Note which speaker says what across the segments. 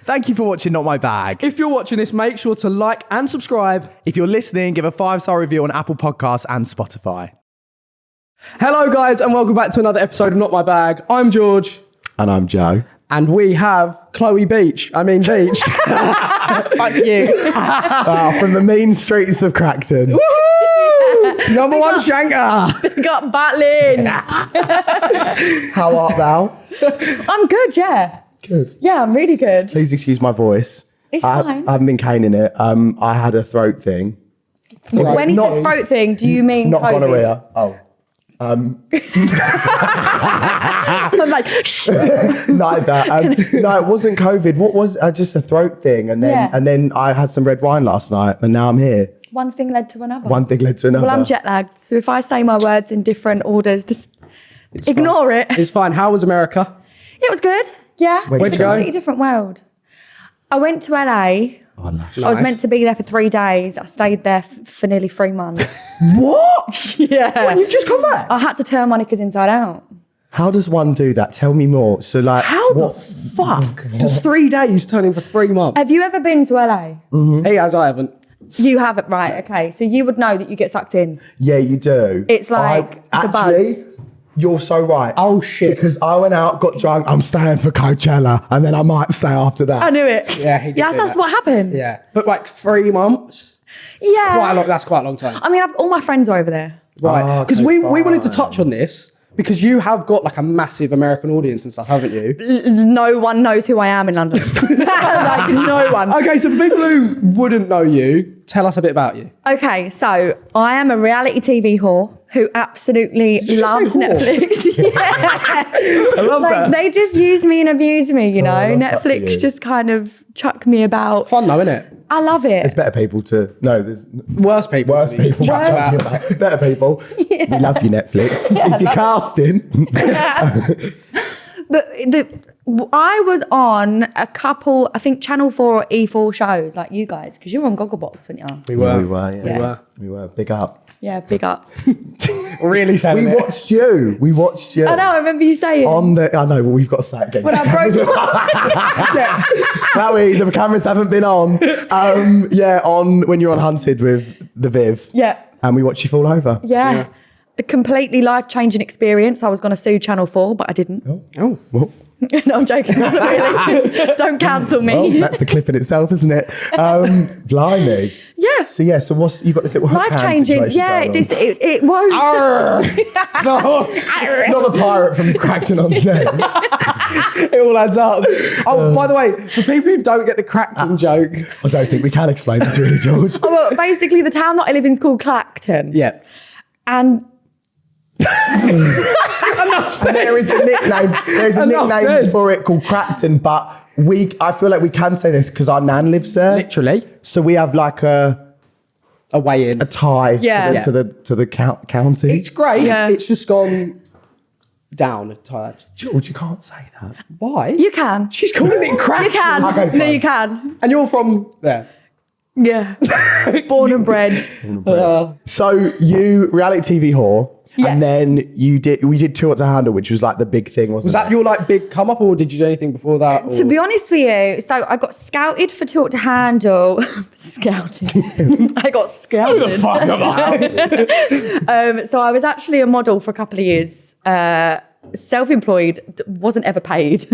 Speaker 1: Thank you for watching Not My Bag.
Speaker 2: If you're watching this, make sure to like and subscribe.
Speaker 1: If you're listening, give a 5-star review on Apple Podcasts and Spotify.
Speaker 2: Hello, guys, and welcome back to another episode of Not My Bag. I'm George.
Speaker 1: And I'm Joe.
Speaker 2: And we have Veitch. Fuck you.
Speaker 1: From the mean streets of Crackton.
Speaker 2: Woohoo! Number one shanker.
Speaker 3: Got battling.
Speaker 1: How art thou?
Speaker 3: I'm good, yeah.
Speaker 1: Good.
Speaker 3: Yeah, I'm really good.
Speaker 1: Please excuse my voice.
Speaker 3: It's fine.
Speaker 1: I haven't been caning it. I had a throat thing.
Speaker 3: When he says throat thing, do you mean
Speaker 1: Not
Speaker 3: COVID?
Speaker 1: gonorrhea. Oh.
Speaker 3: I'm like,
Speaker 1: Like that. No, it wasn't COVID. What was just a throat thing? And then I had some red wine last night, and now I'm here.
Speaker 3: one thing led to another.
Speaker 1: One thing led to another.
Speaker 3: Well, I'm jet lagged, so if I say my words in different orders, just ignore it.
Speaker 2: It's fine. How was America?
Speaker 3: It was good. Yeah.
Speaker 1: Where'd
Speaker 3: It's
Speaker 1: you
Speaker 3: a
Speaker 1: go?
Speaker 3: completely different world. I went to LA.
Speaker 1: Oh, nice.
Speaker 3: I was meant to be there for 3 days. I stayed there for nearly 3 months.
Speaker 1: What?
Speaker 3: Yeah.
Speaker 2: Well, you've just come back.
Speaker 3: I had to turn my knickers inside out.
Speaker 1: How does one do that? Tell me more. So, like,
Speaker 2: How the fuck does 3 days turn into 3 months?
Speaker 3: Have you ever been to LA?
Speaker 2: He has, I haven't.
Speaker 3: You haven't, right? Okay, so you would know that you get sucked in.
Speaker 1: Yeah, you do.
Speaker 3: It's like the buzz.
Speaker 1: You're so right.
Speaker 2: Oh, shit.
Speaker 1: Because I went out, got drunk, I'm staying for Coachella, and then I might stay after that.
Speaker 3: I knew it.
Speaker 2: Yeah, he did
Speaker 3: Yes,
Speaker 2: do
Speaker 3: that's
Speaker 2: that.
Speaker 3: what happens.
Speaker 2: Yeah. But like 3 months?
Speaker 3: Yeah.
Speaker 2: That's quite a long time.
Speaker 3: I mean, all my friends are over there.
Speaker 2: Right. Because
Speaker 1: okay,
Speaker 2: we wanted to
Speaker 1: fine.
Speaker 2: touch on this because you have got like a massive American audience and stuff, haven't you?
Speaker 3: No one knows who I am in London. Like, no one.
Speaker 2: Okay, so for people who wouldn't know you, tell us a bit about you.
Speaker 3: Okay, so I am a reality TV whore who absolutely
Speaker 2: you just
Speaker 3: loves
Speaker 2: say whore?
Speaker 3: Netflix. Yeah.
Speaker 2: I love
Speaker 3: Like,
Speaker 2: that.
Speaker 3: they just use me and abuse me, you know?
Speaker 1: I love that for
Speaker 3: Netflix
Speaker 1: you.
Speaker 3: just kind of chuck me about.
Speaker 2: Fun though, isn't it?
Speaker 3: I love it.
Speaker 1: There's better people to... No, there's
Speaker 2: Worse people.
Speaker 1: worse
Speaker 2: to be
Speaker 1: people.
Speaker 2: chucked about.
Speaker 1: Better people. We love you, Netflix. If you're casting...
Speaker 3: But I was on a couple, I think Channel 4 or E4 shows, like you guys, because you were on Gogglebox, weren't you?
Speaker 2: We were.
Speaker 1: We were, yeah.
Speaker 3: Yeah.
Speaker 1: We were. Big up.
Speaker 3: Yeah, big up.
Speaker 2: Really
Speaker 1: We
Speaker 2: selling it.
Speaker 1: watched you.
Speaker 3: I know, I remember you saying.
Speaker 1: On the... I know, well, we've got to say it again.
Speaker 3: When I broke
Speaker 1: Chloe, the cameras haven't been on. On when you're on Hunted with the Viv.
Speaker 3: Yeah.
Speaker 1: And we watched you fall over.
Speaker 3: Yeah. A completely life-changing experience. I was going to sue Channel 4, but I didn't.
Speaker 2: Oh.
Speaker 1: Well,
Speaker 3: No, I'm joking. Wasn't really. Don't cancel me.
Speaker 1: well, that's the clip in itself, isn't it? Blimey.
Speaker 3: Yeah.
Speaker 1: So what's you got this little hook hand
Speaker 3: Life-changing.
Speaker 1: situation
Speaker 3: Yeah,
Speaker 1: going on?
Speaker 3: it was.
Speaker 1: Not the pirate from Crackton on set.
Speaker 2: It all adds up. Oh, by the way, for people who don't get the Crackton joke.
Speaker 1: I don't think we can explain this really, George.
Speaker 3: Oh, well, basically, the town that I live in is called Clacton.
Speaker 2: Yeah.
Speaker 3: And
Speaker 2: Enough said.
Speaker 1: There is a nickname. There's a
Speaker 2: Enough
Speaker 1: nickname
Speaker 2: said.
Speaker 1: for it called Crackton, but I feel like we can say this because our nan lives there.
Speaker 2: Literally.
Speaker 1: So we have like a
Speaker 2: Away in.
Speaker 1: tie
Speaker 3: Yeah.
Speaker 1: to the county.
Speaker 2: It's great.
Speaker 3: Yeah.
Speaker 2: It's just gone down a touch.
Speaker 1: George, you can't say that.
Speaker 2: Why?
Speaker 3: you can.
Speaker 2: She's calling it Crackton.
Speaker 3: You can.
Speaker 1: Okay,
Speaker 3: No,
Speaker 1: fine.
Speaker 3: you can.
Speaker 2: And you're from there.
Speaker 3: Yeah. Born and bred.
Speaker 1: So you reality TV whore,
Speaker 3: Yeah.
Speaker 1: and then we did Too Hot to Handle, which was like the big thing, wasn't
Speaker 2: Was that
Speaker 1: it?
Speaker 2: your like big come up, or did you do anything before that? Or?
Speaker 3: To be honest with you, so I got scouted for Talk to Handle. Scouted. I got scouted. So I was actually a model for a couple of years. Self-employed, wasn't ever paid.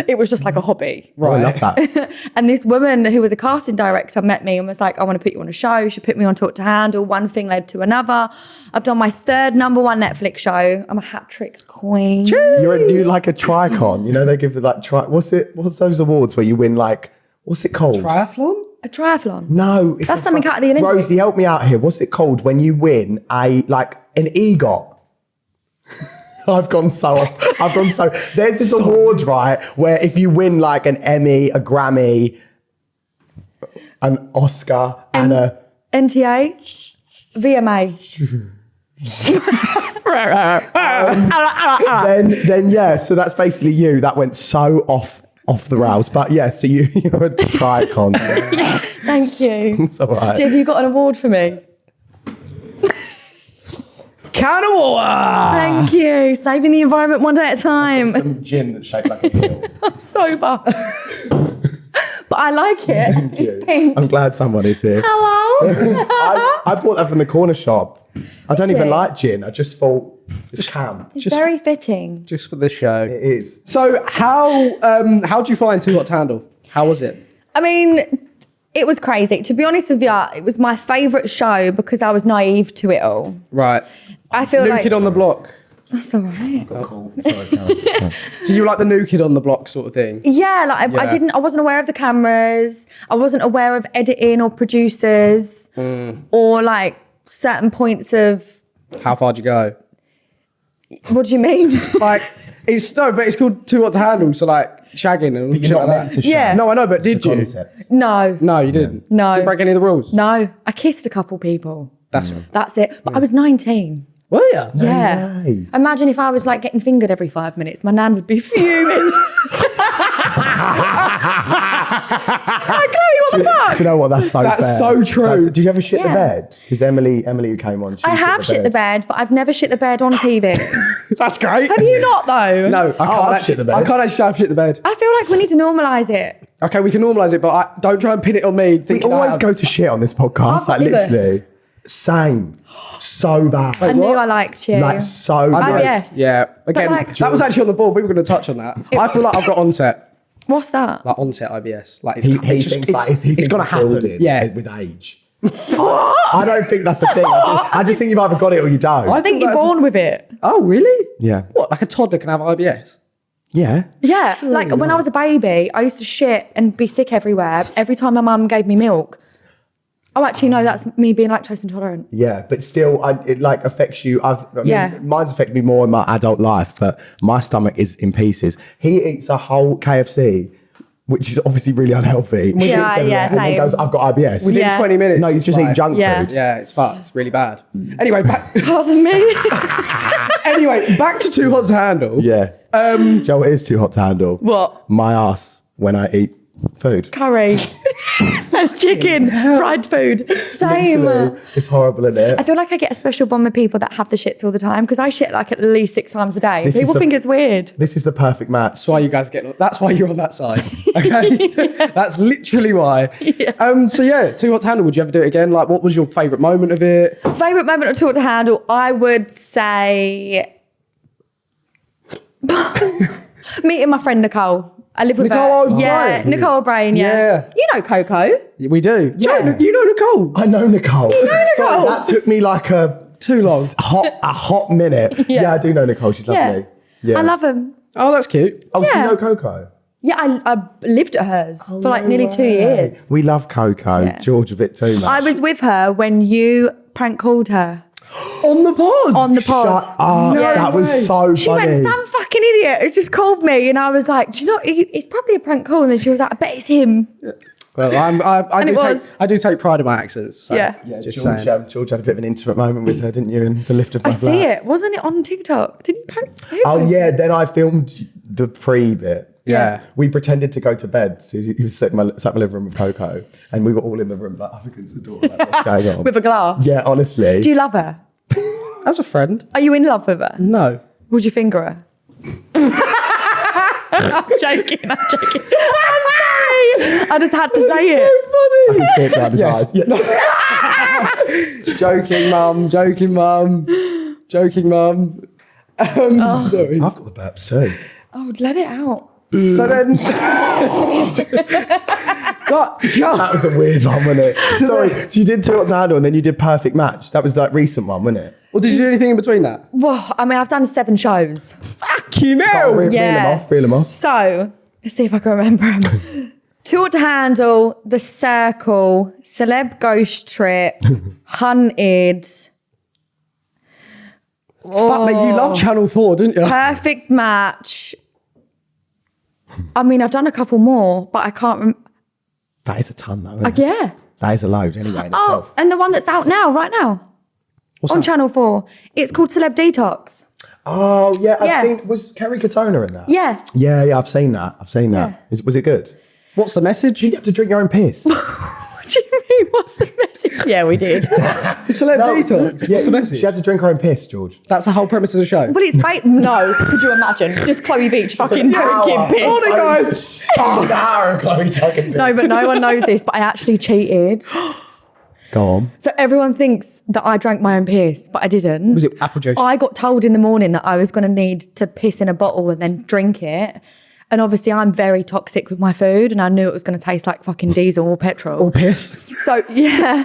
Speaker 3: It was just like a hobby.
Speaker 1: Oh, I love that.
Speaker 3: And this woman who was a casting director met me and was like, I want to put you on a show. She put me on Talk to Handle. One thing led to another. I've done my 3rd #1 Netflix show. I'm a hat trick queen.
Speaker 1: You're like a tricon. You know, they give you like what's those awards where you win like, what's it called?
Speaker 2: Triathlon?
Speaker 3: A triathlon.
Speaker 1: No, it's
Speaker 3: That's something out of the Olympics.
Speaker 1: Rosie, help me out here. What's it called when you win an EGOT? I've gone so. There's this award, right, where if you win like an Emmy, a Grammy, an Oscar, and a
Speaker 3: NTA, VMA.
Speaker 1: then yeah. So that's basically you. That went so off the rails. But yeah, so you're a tricon.
Speaker 3: Thank you.
Speaker 1: It's all right.
Speaker 3: Have you got an award for me?
Speaker 2: Can of water.
Speaker 3: Thank you. Saving the environment one day at a time.
Speaker 1: Some gin that's shaped like a hill.
Speaker 3: I'm sober. but I like it.
Speaker 1: Thank you.
Speaker 3: It's pink.
Speaker 1: I'm glad someone is here.
Speaker 3: Hello.
Speaker 1: I bought that from the corner shop. I don't even
Speaker 3: you?
Speaker 1: like gin. I just thought it's camp.
Speaker 3: It's very fitting.
Speaker 2: Just for the show.
Speaker 1: It is.
Speaker 2: So how do you find Too Hot to Handle? How was it?
Speaker 3: I mean, it was crazy. To be honest with you, it was my favourite show because I was naive to it all.
Speaker 2: Right.
Speaker 3: I feel
Speaker 2: New
Speaker 3: like...
Speaker 2: Kid on the Block.
Speaker 3: That's all right.
Speaker 1: Cool. Sorry, Karen.
Speaker 2: So you like the New Kid on the Block sort of thing?
Speaker 3: Yeah, like
Speaker 2: Yeah.
Speaker 3: I wasn't aware of the cameras. I wasn't aware of editing or producers or like certain points of...
Speaker 2: How far do you go?
Speaker 3: What do you mean?
Speaker 2: Like, but it's called Too Hot to Handle, so like shagging and
Speaker 1: You're
Speaker 2: shit
Speaker 1: not
Speaker 2: like
Speaker 1: meant
Speaker 2: that.
Speaker 1: to
Speaker 3: Yeah.
Speaker 1: share.
Speaker 2: No, I know, but did you?
Speaker 1: Concept.
Speaker 3: No.
Speaker 2: No, you didn't.
Speaker 3: No.
Speaker 2: Didn't break any of the rules.
Speaker 3: No. I kissed a couple people.
Speaker 2: That's it.
Speaker 3: That's it. But I was 19.
Speaker 2: Were you?
Speaker 3: Yeah.
Speaker 1: way.
Speaker 3: Imagine if I was like getting fingered every 5 minutes. My nan would be fuming. Like, Chloe, what the fuck?
Speaker 1: Do you know what? That's so
Speaker 2: That's
Speaker 1: fair.
Speaker 2: so true.
Speaker 1: Did you ever shit the
Speaker 3: Yeah.
Speaker 1: bed? Because Emily who came on. She
Speaker 3: I have shit the bed, but I've never shit the bed on TV.
Speaker 2: That's great.
Speaker 3: Have you not though?
Speaker 2: No, I can't
Speaker 1: I've
Speaker 2: actually.
Speaker 1: shit the bed.
Speaker 2: I can't actually say I've shit the bed.
Speaker 3: I feel like we need to normalise it.
Speaker 2: Okay, we can normalise it, but don't try and pin it on me.
Speaker 1: We
Speaker 2: thinking I
Speaker 1: always
Speaker 2: have.
Speaker 1: go to shit on this podcast.
Speaker 3: I've
Speaker 1: Like
Speaker 3: got IBS.
Speaker 1: literally. Same. So bad.
Speaker 3: I knew
Speaker 2: what?
Speaker 3: I liked you.
Speaker 1: Like so bad.
Speaker 3: IBS.
Speaker 2: Yeah. Again,
Speaker 3: like-
Speaker 2: that was actually on the board. We were going to touch on that. I feel like I've got onset,
Speaker 3: What's that?
Speaker 2: like onset IBS. Like it's,
Speaker 1: He
Speaker 2: it's just,
Speaker 1: thinks like he
Speaker 2: it's
Speaker 1: thinks
Speaker 2: going to
Speaker 1: it's
Speaker 2: happen.
Speaker 1: building
Speaker 2: Yeah.
Speaker 1: with age. I don't think that's the thing. I just think you've either got it or you don't.
Speaker 3: I think you're
Speaker 2: that's-
Speaker 3: born with it.
Speaker 2: Oh, really?
Speaker 1: Yeah.
Speaker 2: What? Like a toddler can have IBS?
Speaker 1: Yeah.
Speaker 3: Yeah, like when I was a baby, I used to shit and be sick everywhere. Every time my mum gave me milk. Oh, actually, no, that's me being lactose intolerant.
Speaker 1: Yeah, but still, it like affects you. I mean,
Speaker 3: Yeah.
Speaker 1: mine's affected me more in my adult life, but my stomach is in pieces. He eats a whole KFC, which is obviously really unhealthy.
Speaker 3: Yeah, yeah,
Speaker 1: and then
Speaker 3: same.
Speaker 1: goes, I've got IBS.
Speaker 2: Within
Speaker 3: Yeah.
Speaker 2: 20 minutes.
Speaker 1: No, you
Speaker 2: it's
Speaker 1: just
Speaker 2: like-
Speaker 1: eat junk
Speaker 3: Yeah.
Speaker 1: food.
Speaker 2: Yeah, it's fucked. It's really bad. Anyway, back
Speaker 3: Pardon me.
Speaker 2: back to Too Hot to Handle.
Speaker 1: Yeah. Do you know what is too hot to handle?
Speaker 3: What?
Speaker 1: My ass when I eat food.
Speaker 3: Curry and chicken, fried food. Same.
Speaker 1: Literally, it's horrible, isn't it?
Speaker 3: I feel like I get a special bond with people that have the shits all the time because I shit like at least 6 times a day.
Speaker 1: This is
Speaker 3: People
Speaker 1: the-
Speaker 3: think it's weird.
Speaker 1: This is the perfect match.
Speaker 2: That's why you guys get. That's why you're on that side. Okay, that's literally why. So yeah, Too Hot to Handle. Would you ever do it again? Like, what was your favourite moment of it?
Speaker 3: Favourite moment of Talk to Handle, I would say meeting my friend Nicole. I live with
Speaker 2: Nicole
Speaker 3: her. Yeah,
Speaker 2: O'Brien.
Speaker 3: Nicole O'Brien, yeah.
Speaker 2: Yeah.
Speaker 3: You know Coco.
Speaker 2: We do.
Speaker 1: Yeah.
Speaker 2: You know Nicole.
Speaker 1: I know Nicole.
Speaker 3: know
Speaker 1: Sorry,
Speaker 3: Nicole?
Speaker 1: that took me like
Speaker 2: Too long.
Speaker 1: a hot minute. Yeah, I do know Nicole. She's lovely. Yeah.
Speaker 3: I love him.
Speaker 2: Oh, that's cute.
Speaker 1: Oh, so you
Speaker 3: Yeah.
Speaker 1: know Coco?
Speaker 3: Yeah, I lived at hers for like nearly 2 years.
Speaker 1: We love Coco.
Speaker 3: Yeah.
Speaker 1: George a bit too much.
Speaker 3: I was with her when you prank called her
Speaker 2: On the pod.
Speaker 3: on the pod.
Speaker 1: Shut up.
Speaker 3: No
Speaker 1: That was
Speaker 2: way.
Speaker 1: so
Speaker 3: She
Speaker 1: funny.
Speaker 3: went, some fucking idiot has just called me. And I was like, do you know, it's probably a prank call. And then she was like, I bet it's him.
Speaker 2: Well, I
Speaker 3: And it was.
Speaker 2: do take pride in my accents. So
Speaker 3: Yeah.
Speaker 1: Yeah,
Speaker 2: just
Speaker 1: George,
Speaker 2: saying.
Speaker 1: George had a bit of an intimate moment with her, didn't you? In the lift of my
Speaker 3: I
Speaker 1: flat.
Speaker 3: see it. Wasn't it on TikTok? Didn't you post it?
Speaker 1: Oh yeah, then I filmed the pre bit.
Speaker 2: Yeah.
Speaker 1: We pretended to go to bed. So he was sat in my living room with Coco, and we were all in the room, like up against the door, like what's going on?
Speaker 3: With a glass.
Speaker 1: Yeah, honestly.
Speaker 3: Do you love her?
Speaker 2: As a friend,
Speaker 3: Are you in love with her?
Speaker 2: no.
Speaker 3: Would you finger her? I'm joking. I'm sorry. I just had to say it.
Speaker 1: I can see it down his
Speaker 2: Yes.
Speaker 1: eyes. Yeah.
Speaker 2: Joking, mum. Joking, mum. Joking, mum. Sorry.
Speaker 1: I've got the burps too.
Speaker 3: Oh, let it out.
Speaker 2: So then,
Speaker 1: That was a weird one, wasn't it? Sorry. So you did Too Hot to Handle, and then you did Perfect Match. That was like recent one, wasn't it?
Speaker 2: well, did you do anything in between that?
Speaker 3: Well, I mean, I've done 7 shows.
Speaker 2: Fucking hell.
Speaker 1: Reel them off.
Speaker 3: So, let's see if I can remember them. Too Hot to Handle, The Circle, Celeb Ghost Trip, Hunted,
Speaker 2: Fuck me, you love Channel 4, didn't you?
Speaker 3: Perfect Match. I mean, I've done a couple more, but I can't remember.
Speaker 1: That is a ton, though. Isn't it?
Speaker 3: Yeah.
Speaker 1: That is a load, anyway. In
Speaker 3: Oh,
Speaker 1: itself.
Speaker 3: and the one that's out now, right now, on
Speaker 2: that?
Speaker 3: Channel 4. It's called Celeb Detox.
Speaker 1: Oh yeah, I've
Speaker 3: Yeah.
Speaker 1: seen. Was Kerry Katona in that?
Speaker 3: Yeah.
Speaker 1: Yeah, I've seen that. I've seen that.
Speaker 3: Yeah.
Speaker 1: Was it good?
Speaker 2: What's the message?
Speaker 1: You have to drink your own piss.
Speaker 3: What do you What's the message? Yeah, we did.
Speaker 2: Celeb detox.
Speaker 1: Yeah,
Speaker 2: What's the message?
Speaker 1: she had to drink her own piss, George.
Speaker 2: That's the whole premise of the show.
Speaker 3: But it's no. Could you imagine? Just Chloe Veitch fucking drinking piss.
Speaker 2: Morning, guys.
Speaker 3: No, but no one knows this. But I actually cheated.
Speaker 1: Go on.
Speaker 3: So everyone thinks that I drank my own piss, but I didn't.
Speaker 2: Was it apple juice?
Speaker 3: I got told in the morning that I was going to need to piss in a bottle and then drink it. And obviously I'm very toxic with my food and I knew it was going to taste like fucking diesel or petrol.
Speaker 2: Or piss.
Speaker 3: So, yeah.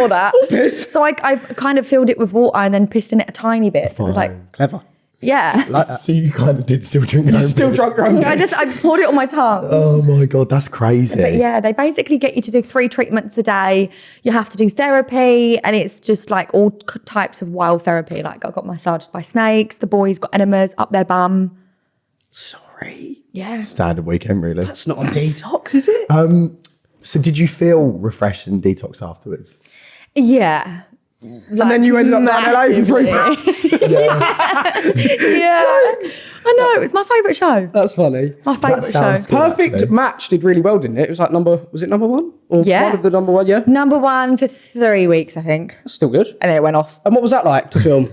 Speaker 3: Or that.
Speaker 2: Or piss.
Speaker 3: So I kind of filled it with water and then pissed in it a tiny bit. So it was like,
Speaker 2: Clever.
Speaker 3: yeah.
Speaker 2: Like that.
Speaker 1: So you kind of did still drink your own
Speaker 2: Still
Speaker 1: piss.
Speaker 2: drunk your own piss.
Speaker 3: I poured it on my tongue.
Speaker 1: Oh my God, that's crazy.
Speaker 3: But yeah, they basically get you to do 3 treatments a day. You have to do therapy and it's just like all types of wild therapy. Like I got massaged by snakes. The boys got enemas up their bum.
Speaker 2: Sorry.
Speaker 3: Yeah.
Speaker 1: Standard weekend, really.
Speaker 2: That's not a detox, is it?
Speaker 1: So did you feel refreshed and detox afterwards?
Speaker 3: Yeah.
Speaker 2: And then you ended up down LA for 3 months.
Speaker 3: Yeah. I know, it was my favourite show.
Speaker 2: That's funny.
Speaker 3: My favourite show.
Speaker 1: sounds good.
Speaker 2: Perfect
Speaker 1: actually.
Speaker 2: Match did really well, didn't it? It was like was it number 1? Or
Speaker 3: Yeah.
Speaker 2: one of the number 1, yeah?
Speaker 3: Number 1 for 3 weeks, I think.
Speaker 2: That's still good.
Speaker 3: And then it went off.
Speaker 2: And what was that like to film?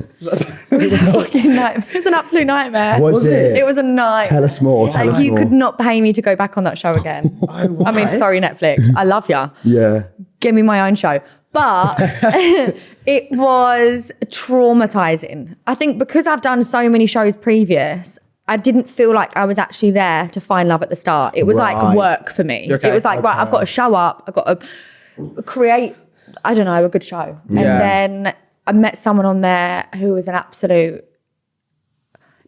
Speaker 3: It was a fucking nightmare. It was an absolute nightmare.
Speaker 1: Was it?
Speaker 3: It was a nightmare.
Speaker 1: Tell us more. Tell us
Speaker 3: You
Speaker 1: more.
Speaker 3: could not pay me to go back on that show again. I mean,
Speaker 2: why?
Speaker 3: sorry, Netflix. I love ya.
Speaker 1: Yeah.
Speaker 3: Give me my own show. But it was traumatizing. I think because I've done so many shows previous, I didn't feel like I was actually there to find love at the start. It was
Speaker 1: Right.
Speaker 3: like work for me.
Speaker 2: Okay.
Speaker 3: It was like, right, I've got to show up. I've got to create, I don't know, a good show.
Speaker 2: Yeah.
Speaker 3: And then I met someone on there who was an absolute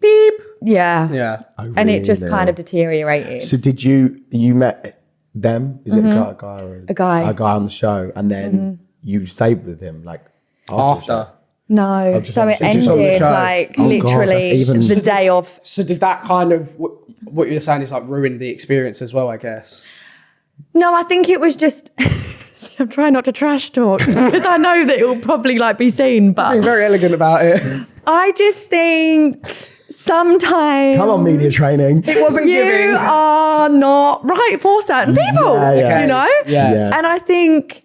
Speaker 3: beep. Yeah.
Speaker 2: Yeah.
Speaker 3: And it just
Speaker 1: Really?
Speaker 3: kind of deteriorated.
Speaker 1: So did you met them? Is it a guy or
Speaker 3: A guy.
Speaker 1: A guy on the show, and then you stayed with him like after. the
Speaker 2: After.
Speaker 3: No,
Speaker 1: just
Speaker 3: so
Speaker 1: on-
Speaker 3: it
Speaker 2: just on the
Speaker 3: ended
Speaker 2: show.
Speaker 3: like
Speaker 1: Oh God,
Speaker 3: literally
Speaker 1: that's even-
Speaker 3: the day of.
Speaker 2: So did that kind of, what you're saying is like ruin the experience as well, I guess?
Speaker 3: No, I think it was just. I'm trying not to trash talk because I know that it will probably like be seen,
Speaker 2: Being
Speaker 3: but
Speaker 2: very elegant about it.
Speaker 3: I just think sometimes
Speaker 1: Come on, media training.
Speaker 2: It wasn't
Speaker 3: you
Speaker 2: giving.
Speaker 3: are not right for certain people.
Speaker 1: Yeah, yeah.
Speaker 3: You know,
Speaker 2: Yeah.
Speaker 1: Yeah.
Speaker 3: and I think.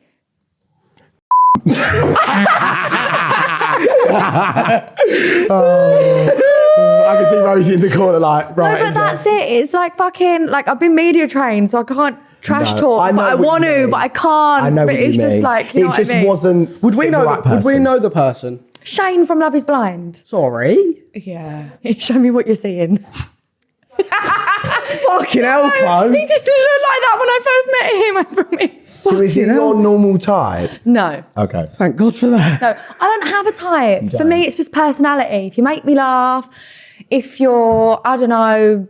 Speaker 1: I can see Rosie in the corner like, right.
Speaker 3: No, but that's it. It's like fucking like I've been media trained, so I can't trash
Speaker 1: No,
Speaker 3: talk.
Speaker 1: I know
Speaker 3: But I
Speaker 1: what you
Speaker 3: want to,
Speaker 1: mean.
Speaker 3: but I can't.
Speaker 1: I know
Speaker 3: but
Speaker 1: what
Speaker 3: it's
Speaker 1: you
Speaker 3: just
Speaker 1: mean.
Speaker 3: like you know
Speaker 1: it just
Speaker 3: what I mean?
Speaker 1: wasn't.
Speaker 2: Would we
Speaker 1: the
Speaker 2: know?
Speaker 1: right
Speaker 2: Would we
Speaker 1: person.
Speaker 2: know the person?
Speaker 3: Shane from Love Is Blind.
Speaker 2: Sorry.
Speaker 3: Yeah, show me what you're seeing.
Speaker 2: Fucking hell, Chloe.
Speaker 3: He didn't look like that when I first met him. I promise.
Speaker 1: So is it
Speaker 2: Fucking hell.
Speaker 1: your normal type?
Speaker 3: No,
Speaker 1: Okay.
Speaker 2: Thank God for that.
Speaker 3: no, I don't have a type. For
Speaker 1: don't?
Speaker 3: me, it's just personality. If you make me laugh, if you're, I don't know,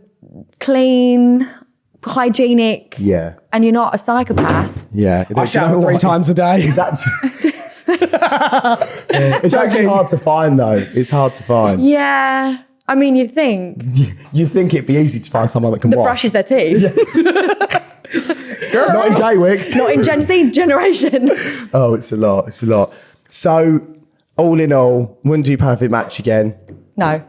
Speaker 3: clean, hygienic,
Speaker 1: Yeah.
Speaker 3: and you're not a psychopath.
Speaker 1: Yeah.
Speaker 2: I shower 3 times a day.
Speaker 1: It's actually, it's actually hard to find though. It's hard to find.
Speaker 3: Yeah, I mean, you'd think
Speaker 1: You think it'd be easy to find someone that can
Speaker 3: that
Speaker 1: wash.
Speaker 3: brushes their teeth.
Speaker 1: Not in J-Wick.
Speaker 3: Not in Gen Z generation.
Speaker 1: Oh, it's a lot. It's a lot. So, all in all, wouldn't do Perfect Match again.
Speaker 3: No.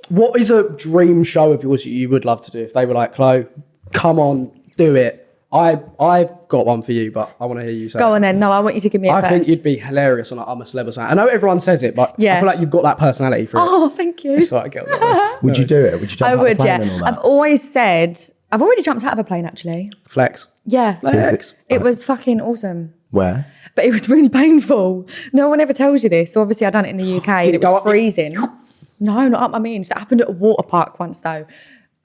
Speaker 2: What is a dream show of yours that you would love to do? If they were like, Chloe, come on, do it. I've got one for you, but I want to hear you say
Speaker 3: Go
Speaker 2: it.
Speaker 3: on then. No, I want you to give me it
Speaker 2: I
Speaker 3: first.
Speaker 2: think you'd be hilarious on like, I'm a Celeb or something. I know everyone says it, but I
Speaker 3: Yeah.
Speaker 2: feel like you've got that personality for it.
Speaker 3: Oh, thank you.
Speaker 2: It's like, get on this.
Speaker 1: Would you do it? Would you jump
Speaker 3: I
Speaker 1: out
Speaker 3: would,
Speaker 1: the plane
Speaker 3: yeah.
Speaker 1: and all that?
Speaker 3: I've always said, I've already jumped out of a plane actually.
Speaker 2: Flex.
Speaker 3: Yeah.
Speaker 2: Flex.
Speaker 3: It was fucking awesome.
Speaker 1: Where?
Speaker 3: But it was really painful. No one ever tells you this. So obviously I done it in the UK and it
Speaker 2: go
Speaker 3: was
Speaker 2: up your-
Speaker 3: freezing. No, not up my means. That happened at a water park once though.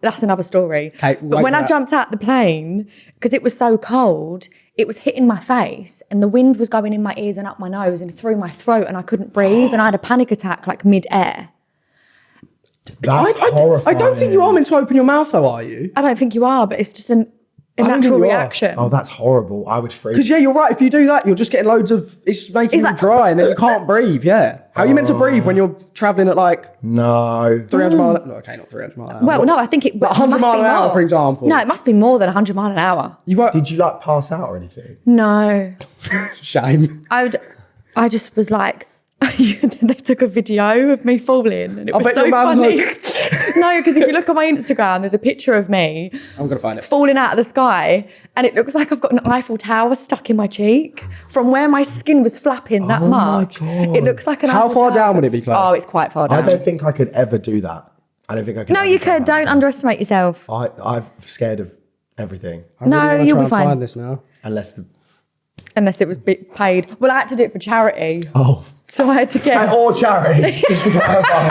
Speaker 3: That's another story.
Speaker 2: Okay,
Speaker 3: but
Speaker 2: wait
Speaker 3: when
Speaker 2: for
Speaker 3: I
Speaker 2: that.
Speaker 3: jumped out the plane, because it was so cold, it was hitting my face and the wind was going in my ears and up my nose and through my throat and I couldn't breathe and I had a panic attack like mid-air.
Speaker 1: That's horrifying.
Speaker 2: I don't think you are meant to open your mouth though, are you?
Speaker 3: I don't think you are, but it's just a
Speaker 2: don't think
Speaker 3: natural
Speaker 2: you are.
Speaker 3: reaction.
Speaker 1: Oh, that's horrible. I would freak.
Speaker 2: Because yeah, you're right. If you do that, you're just getting loads of, it's making
Speaker 3: Is
Speaker 2: you
Speaker 3: that-
Speaker 2: dry and then you can't breathe, yeah. How are you meant to breathe when you're travelling at like
Speaker 1: No.
Speaker 2: 300 mile, no, okay, not 300 mile an hour.
Speaker 3: Well, no, I think it
Speaker 2: But 100
Speaker 3: must
Speaker 2: mile
Speaker 3: be
Speaker 2: an hour,
Speaker 3: more.
Speaker 2: for example.
Speaker 3: No, it must be more than 100 mile an hour.
Speaker 2: You won't,
Speaker 1: Did you like pass out or anything?
Speaker 3: No.
Speaker 2: shame.
Speaker 3: I just was like They took a video of me falling, and it was
Speaker 2: bet
Speaker 3: so
Speaker 2: your mum
Speaker 3: funny.
Speaker 2: like-
Speaker 3: No, because if you look on my Instagram, there's a picture of me
Speaker 2: I'm going to find it.
Speaker 3: falling out of the sky, and it looks like I've got an Eiffel Tower stuck in my cheek from where my skin was flapping that much.
Speaker 1: God.
Speaker 3: It looks like an
Speaker 2: How
Speaker 3: Eiffel
Speaker 2: far
Speaker 3: Tower.
Speaker 2: down would it be, Claire?
Speaker 3: Oh, it's quite far
Speaker 1: I
Speaker 3: down.
Speaker 1: don't think I could ever do that. I don't think I could.
Speaker 3: No,
Speaker 1: ever
Speaker 3: you
Speaker 1: do
Speaker 3: could.
Speaker 1: that.
Speaker 3: Don't underestimate yourself.
Speaker 1: I'm scared of everything.
Speaker 2: I really
Speaker 3: No,
Speaker 2: wanna
Speaker 3: you'll
Speaker 2: try
Speaker 3: be
Speaker 2: and
Speaker 3: fine.
Speaker 2: find this now.
Speaker 1: Unless the...
Speaker 3: Unless it was paid. Well, I had to do it for charity.
Speaker 1: Oh.
Speaker 3: So I had to get...
Speaker 1: Or charity. Just to clarify.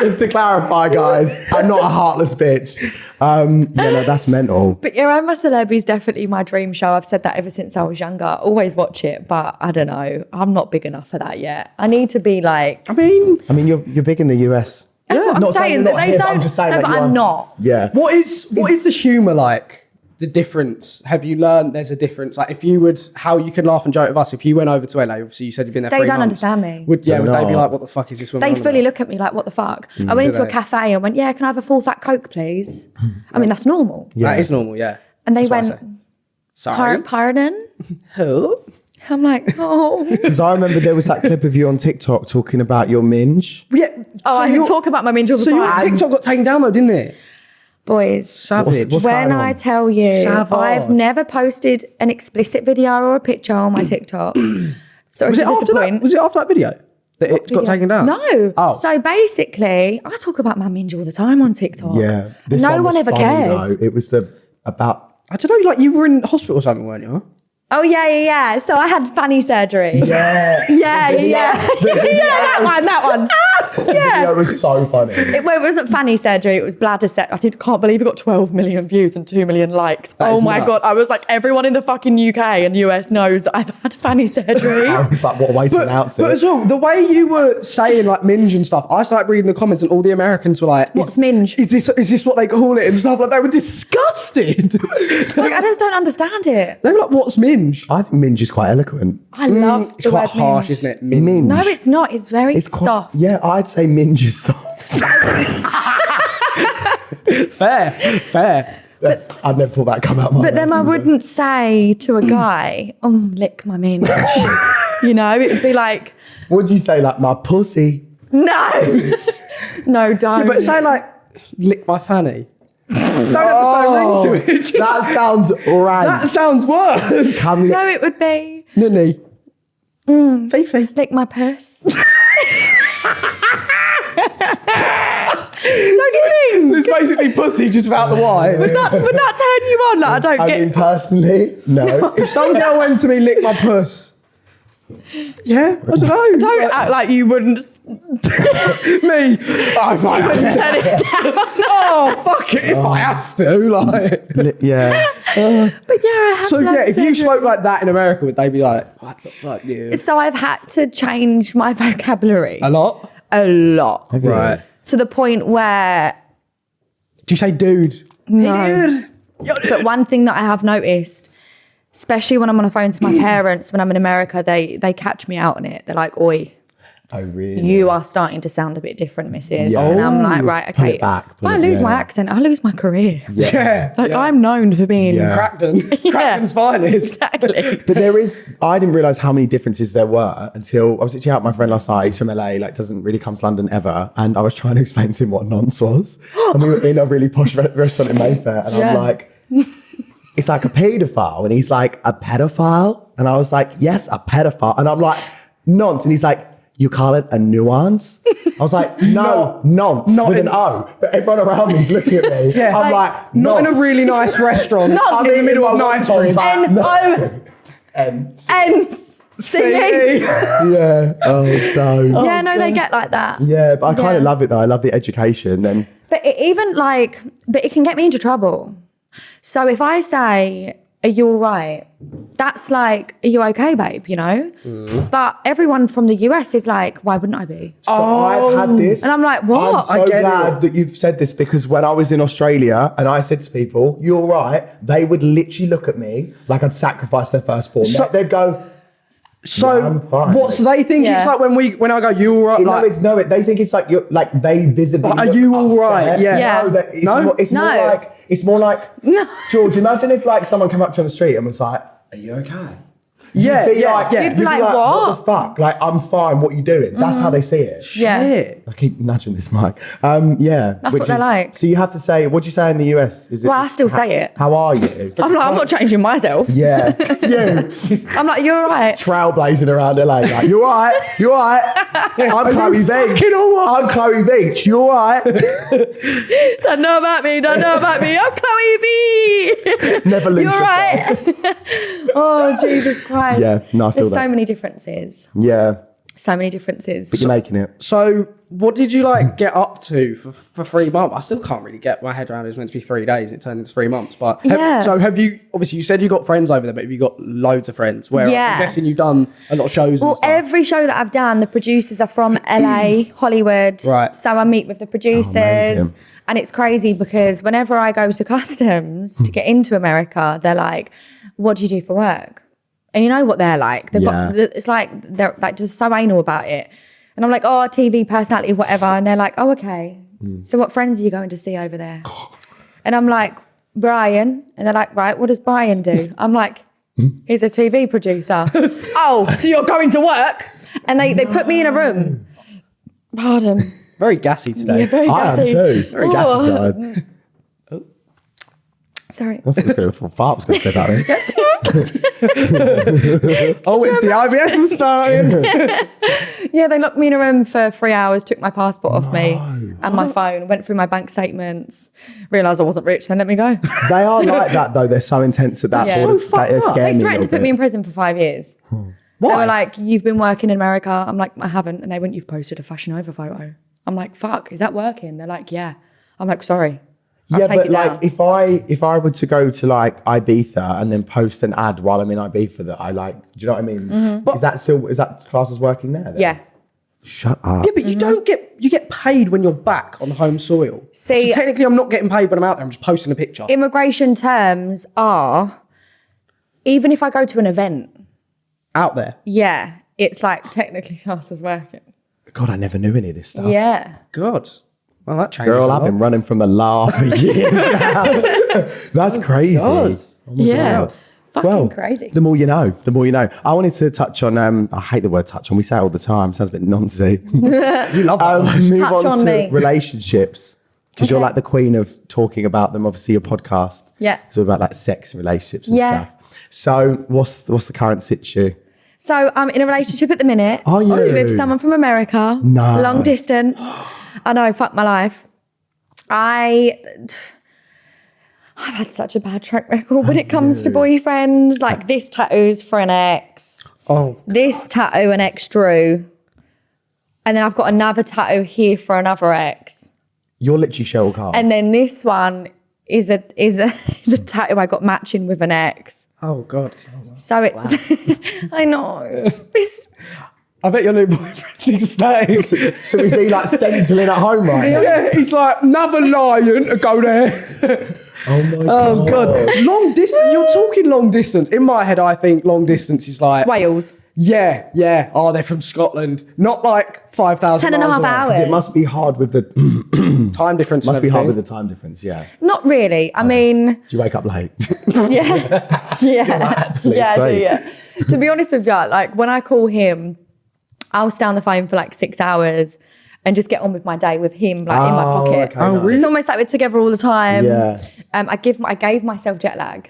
Speaker 1: Just to clarify, guys. I'm not a heartless bitch. Yeah, no, that's mental.
Speaker 3: But yeah, I'm a Celeb is definitely my dream show. I've said that ever since I was younger. I always watch it, but I don't know. I'm not big enough for that yet. I need to be like...
Speaker 2: I mean,
Speaker 1: you're big in the US.
Speaker 3: That's what I'm
Speaker 1: Not
Speaker 3: saying.
Speaker 1: you're
Speaker 3: That
Speaker 1: not
Speaker 3: they
Speaker 1: here,
Speaker 3: don't...
Speaker 1: I'm just saying
Speaker 3: no,
Speaker 1: that
Speaker 3: but
Speaker 1: you are.
Speaker 3: I'm not.
Speaker 1: Yeah.
Speaker 2: what is the humour like? The difference? Have you learned there's a difference? Like if you would, how you can laugh and joke with us, if you went over to LA, obviously you said you've been there
Speaker 3: They
Speaker 2: 3
Speaker 3: don't
Speaker 2: months.
Speaker 3: understand me.
Speaker 2: Would they be
Speaker 1: No.
Speaker 2: like, what the fuck is this woman
Speaker 3: They
Speaker 2: on
Speaker 3: fully
Speaker 2: about?
Speaker 3: look at me like, what the fuck? I went into
Speaker 2: Do
Speaker 3: a
Speaker 2: they?
Speaker 3: cafe and went, yeah, can I have a full fat Coke, please? I mean, that's normal.
Speaker 1: Yeah.
Speaker 2: That is normal, yeah.
Speaker 3: And they
Speaker 2: That's what I
Speaker 3: went,
Speaker 2: say. Sorry.
Speaker 3: pardon?
Speaker 2: Who?
Speaker 3: I'm like, oh.
Speaker 1: Because I remember there was that clip of you on TikTok talking about your minge.
Speaker 2: Yeah.
Speaker 3: Oh, I can talk about my minge all the
Speaker 2: So your
Speaker 3: time.
Speaker 2: TikTok got taken down though, didn't it?
Speaker 3: Boys,
Speaker 2: Savage.
Speaker 1: What's
Speaker 3: when
Speaker 1: going on?
Speaker 3: I tell you,
Speaker 2: Savage.
Speaker 3: I've never posted an explicit video or a picture on my TikTok. Sorry
Speaker 2: Was
Speaker 3: to
Speaker 2: it after
Speaker 3: disappoint.
Speaker 2: that? Was it after that video that it got
Speaker 3: Video.
Speaker 2: taken down?
Speaker 3: No.
Speaker 2: Oh.
Speaker 3: So basically, I talk about my minge all the time on TikTok.
Speaker 1: Yeah.
Speaker 3: No one
Speaker 1: was
Speaker 3: ever
Speaker 1: funny,
Speaker 3: cares.
Speaker 1: though. It was about...
Speaker 2: I don't know. Like you were in hospital or something, weren't you?
Speaker 3: Oh, yeah. So I had fanny surgery.
Speaker 1: Yeah.
Speaker 3: Yeah.
Speaker 1: The video
Speaker 3: that one.
Speaker 1: The video was so funny.
Speaker 3: It wasn't fanny surgery, it was bladder set. I can't believe it got 12 million views and 2 million likes.
Speaker 2: That
Speaker 3: Oh
Speaker 2: is
Speaker 3: my
Speaker 2: nuts.
Speaker 3: God. I was like, everyone in the fucking UK and US knows that I've had fanny surgery.
Speaker 1: I was like, what a way to announce
Speaker 2: But
Speaker 1: it.
Speaker 2: as well, the way you were saying like minge and stuff, I started reading the comments and all the Americans were like,
Speaker 3: What's minge?
Speaker 2: Is this what they call it and stuff? Like they were disgusted.
Speaker 3: Like, I just don't understand it.
Speaker 2: They were like, what's minge?
Speaker 1: I think minge is quite eloquent.
Speaker 3: I love
Speaker 2: It's
Speaker 3: the
Speaker 2: quite
Speaker 3: word
Speaker 2: harsh,
Speaker 3: minge.
Speaker 2: isn't it?
Speaker 1: Minge.
Speaker 3: No, it's not. It's very
Speaker 1: It's quite,
Speaker 3: soft.
Speaker 1: Yeah, I'd say minge is soft.
Speaker 2: Fair.
Speaker 1: I'd never thought that'd come out my
Speaker 3: But then
Speaker 1: mouth.
Speaker 3: I wouldn't say to a guy, oh, lick my minge. You know, it would be like,
Speaker 1: Would you say like my pussy?
Speaker 3: no. No, don't.
Speaker 2: But say like, lick my fanny. Don't have to say ring to it.
Speaker 1: That sounds rank.
Speaker 2: That sounds worse.
Speaker 1: Come
Speaker 3: no, it would be,
Speaker 2: Nini. Fifi.
Speaker 3: lick my purse. Don't you
Speaker 2: So
Speaker 3: think?
Speaker 2: it's basically pussy just without the Y.
Speaker 3: Would that turn you on? Like, I don't
Speaker 1: I
Speaker 3: get...
Speaker 1: mean, personally, no.
Speaker 2: If some girl went to me, lick my puss. Yeah, I don't know.
Speaker 3: Don't act like you wouldn't
Speaker 2: Me. Oh, if I have to.
Speaker 3: turn it down.
Speaker 2: Oh, fuck it if I have to. Like.
Speaker 1: Yeah.
Speaker 3: But yeah, I have
Speaker 2: So
Speaker 3: blood
Speaker 2: yeah, if you
Speaker 3: surgery.
Speaker 2: spoke like that in America, would they be like, what the fuck, you?
Speaker 3: So I've had to change my vocabulary
Speaker 2: A lot?
Speaker 3: a lot.
Speaker 1: Have you?
Speaker 2: Right.
Speaker 3: To the point where,
Speaker 2: Do you say dude?
Speaker 3: no.
Speaker 2: Hey, dude.
Speaker 3: But one thing that I have noticed, especially when I'm on the phone to my parents, when I'm in America, they catch me out on it. They're like, oi,
Speaker 1: Oh, really?
Speaker 3: you are starting to sound a bit different, missus.
Speaker 1: Yeah.
Speaker 3: And I'm like, right,
Speaker 1: Pull
Speaker 3: okay.
Speaker 1: it back,
Speaker 3: If I lose my accent, I lose my career.
Speaker 2: Yeah.
Speaker 3: Like, I'm known for being...
Speaker 1: Yeah.
Speaker 2: Crackton. Crackton's finest.
Speaker 3: Exactly.
Speaker 1: But I didn't realise how many differences there were until I was actually out with my friend last night. He's from LA, like doesn't really come to London ever. And I was trying to explain to him what nonce was. And we were in a really posh restaurant in Mayfair. And I'm
Speaker 3: Yeah.
Speaker 1: like, it's like a paedophile. And he's like, a pedophile? And I was like, yes, a pedophile. And I'm like, nonce. And he's like, you call it a nuance? I was like, no, nonce
Speaker 2: not
Speaker 1: with
Speaker 2: in-
Speaker 1: an O. But everyone around me is looking at me.
Speaker 2: Yeah.
Speaker 1: I'm like,
Speaker 2: Not in a
Speaker 1: nonce.
Speaker 2: really nice restaurant.
Speaker 3: Not
Speaker 2: in the middle of
Speaker 1: Nonce.
Speaker 2: Knightsbridge.
Speaker 3: N-O-N-C.
Speaker 1: Yeah. Oh, so.
Speaker 3: Yeah, no, they get like that.
Speaker 1: Yeah, but I kind
Speaker 3: Yeah.
Speaker 1: of love it though. I love the education. And
Speaker 3: But it can get me into trouble. So if I say, are you all right? That's like, are you okay, babe? You know? But everyone from the US is like, why wouldn't I be?
Speaker 1: so I've had this.
Speaker 3: And I'm like, what?
Speaker 1: I'm so
Speaker 2: get
Speaker 1: glad
Speaker 2: it.
Speaker 1: that you've said this because when I was in Australia and I said to people, you're all right, they would literally look at me like I'd sacrificed their firstborn.
Speaker 2: So-
Speaker 1: They'd go,
Speaker 2: So
Speaker 1: yeah, I'm fine.
Speaker 2: what? So they think it's
Speaker 3: Yeah.
Speaker 2: like when I go, you all right? Like,
Speaker 1: they think it's like you're like they visibly.
Speaker 2: Are
Speaker 1: look
Speaker 2: you all
Speaker 1: upset.
Speaker 2: right? Yeah.
Speaker 3: Yeah.
Speaker 1: No, that it's
Speaker 2: No?
Speaker 1: More, it's more
Speaker 3: No.
Speaker 1: like
Speaker 3: No.
Speaker 1: George. Imagine if like someone came up to you on the street and was like, "Are you okay?"
Speaker 2: Yeah,
Speaker 1: You'd be
Speaker 2: yeah,
Speaker 1: like,
Speaker 2: yeah.
Speaker 3: You'd be like,
Speaker 1: what the fuck? Like, I'm fine, what you doing? That's how they see it.
Speaker 3: Yeah.
Speaker 2: Shit.
Speaker 1: I keep nudging this mic. Yeah.
Speaker 3: That's what they're like.
Speaker 1: So you have to say, what do you say in the US? Is it
Speaker 3: Well, I still say it.
Speaker 1: How are you?
Speaker 3: I'm like, I'm not changing myself.
Speaker 1: Yeah. You.
Speaker 3: I'm like, you're all right.
Speaker 1: Trailblazing around LA. Like, you all right? You all right? I'm Chloe Veitch. I'm Chloe Veitch. You all right?
Speaker 3: Don't know about me. I'm Chloe V.
Speaker 1: Never lose
Speaker 3: You're
Speaker 1: yourself.
Speaker 3: right. Oh, Jesus Christ.
Speaker 1: Yeah, no, I feel
Speaker 3: There's
Speaker 1: that.
Speaker 3: so many differences.
Speaker 1: Yeah.
Speaker 3: So many differences.
Speaker 1: But you're making it.
Speaker 2: So what did you like get up to for 3 months? I still can't really get my head around it. It was meant to be 3 days. It turned into 3 months. But have you, obviously you said you got friends over there, but have you got loads of friends? Where
Speaker 3: Yeah.
Speaker 2: I'm guessing you've done a lot of shows
Speaker 3: Well,
Speaker 2: and stuff.
Speaker 3: every show that I've done, the producers are from LA, Hollywood.
Speaker 2: Right.
Speaker 3: So I meet with the producers.
Speaker 1: amazing.
Speaker 3: And it's crazy because whenever I go to customs to get into America, they're like, what do you do for work? And you know what they're like. It's like, they're like just so anal about it. And I'm like, oh, TV personality, whatever. And they're like, oh, okay. So what friends are you going to see over there? And I'm like, Brian. And they're like, right, what does Brian do? I'm like, he's a TV producer. Oh, so you're going to work? And they put me in a room. Pardon.
Speaker 2: Very gassy today.
Speaker 3: Yeah, very
Speaker 1: I am
Speaker 3: gassy.
Speaker 1: too. Very gassy
Speaker 3: Oh.
Speaker 1: side.
Speaker 3: Sorry.
Speaker 1: I thought was going to say that.
Speaker 2: Oh, it's the IBS starting.
Speaker 3: Yeah, they locked me in a room for 3 hours, took my passport off me and my phone, went through my bank statements, realised I wasn't rich, then let me go.
Speaker 1: They are like that though. They're so intense at that
Speaker 3: Yeah.
Speaker 1: point.
Speaker 3: So
Speaker 2: fucked
Speaker 1: That it
Speaker 2: up.
Speaker 1: scared
Speaker 3: They
Speaker 1: me a
Speaker 3: threatened to
Speaker 1: little
Speaker 3: put me in
Speaker 1: bit.
Speaker 3: prison for 5 years.
Speaker 2: Why?
Speaker 3: They were like, you've been working in America. I'm like, I haven't. And they went, you've posted a Fashion Over photo. I'm like, fuck, is that working? They're like, yeah. I'm like, sorry. I'll
Speaker 1: Yeah,
Speaker 3: take
Speaker 1: but
Speaker 3: it
Speaker 1: like
Speaker 3: down.
Speaker 1: if I were to go to like Ibiza and then post an ad while I'm in Ibiza that I like, do you know what I mean? Is that class as working there? Then?
Speaker 3: Yeah.
Speaker 1: Shut up.
Speaker 2: Yeah, but you don't you get paid when you're back on home soil.
Speaker 3: See-
Speaker 2: so technically I'm not getting paid when I'm out there, I'm just posting a picture.
Speaker 3: Immigration terms are, even if I go to an event,
Speaker 2: out there.
Speaker 3: yeah, it's like technically classed as working.
Speaker 1: God, I never knew any of this stuff.
Speaker 3: Yeah.
Speaker 2: God. Well, that changes.
Speaker 1: Girl,
Speaker 2: a
Speaker 1: I've
Speaker 2: lot.
Speaker 1: been running from the law for years now. That's crazy.
Speaker 2: God.
Speaker 1: Oh my
Speaker 3: Yeah.
Speaker 1: God.
Speaker 3: Fucking crazy.
Speaker 1: The more you know, the more you know. I wanted to touch on, I hate the word touch on, we say it all the time, sounds a bit nonsense.
Speaker 2: You love that.
Speaker 1: Move
Speaker 3: Touch on
Speaker 1: to
Speaker 3: me.
Speaker 1: relationships, because you're
Speaker 3: Okay.
Speaker 1: like the queen of talking about them. Obviously, your podcast.
Speaker 3: Yeah.
Speaker 1: It's all about like sex and relationships and
Speaker 3: Yeah.
Speaker 1: stuff. So what's the current situ?
Speaker 3: So I'm in a relationship at the minute.
Speaker 1: Are you?
Speaker 3: With someone from America.
Speaker 1: No.
Speaker 3: Long distance. I know, fuck my life. I've had such a bad track record when it comes to boyfriends. Like this tattoo's for an ex.
Speaker 2: Oh,
Speaker 3: This tattoo an ex drew. And then I've got another tattoo here for another ex.
Speaker 1: You're literally Cheryl Carr.
Speaker 3: And then this one is a tattoo I got matching with an ex.
Speaker 2: oh God.
Speaker 3: So it's I know. It's,
Speaker 2: I bet your new boyfriend's ecstatic.
Speaker 1: So is he like stenciling at home right now?
Speaker 2: Yeah, he's like, another lion to go there.
Speaker 1: Oh my
Speaker 2: Oh God. Long distance. You're talking long distance. In my head, I think long distance is like,
Speaker 3: Wales.
Speaker 2: yeah. Oh, they're from Scotland. Not like 5,000
Speaker 3: 10 and a half
Speaker 2: miles away.
Speaker 3: hours.
Speaker 1: It must be hard with the
Speaker 2: Time difference.
Speaker 1: must
Speaker 2: and
Speaker 1: be hard with
Speaker 2: everything.
Speaker 1: the time difference, yeah.
Speaker 3: Not really. I mean,
Speaker 1: Do you wake up late?
Speaker 3: yeah. Yeah.
Speaker 1: actually
Speaker 3: Yeah, I do,
Speaker 1: sweet.
Speaker 3: yeah. To be honest with you, like when I call him, I'll stay on the phone for like 6 hours and just get on with my day with him like in my
Speaker 1: Oh,
Speaker 3: pocket.
Speaker 1: okay, Oh, nice.
Speaker 2: really?
Speaker 3: It's almost like we're together all the time.
Speaker 1: Yeah.
Speaker 3: I gave myself jet lag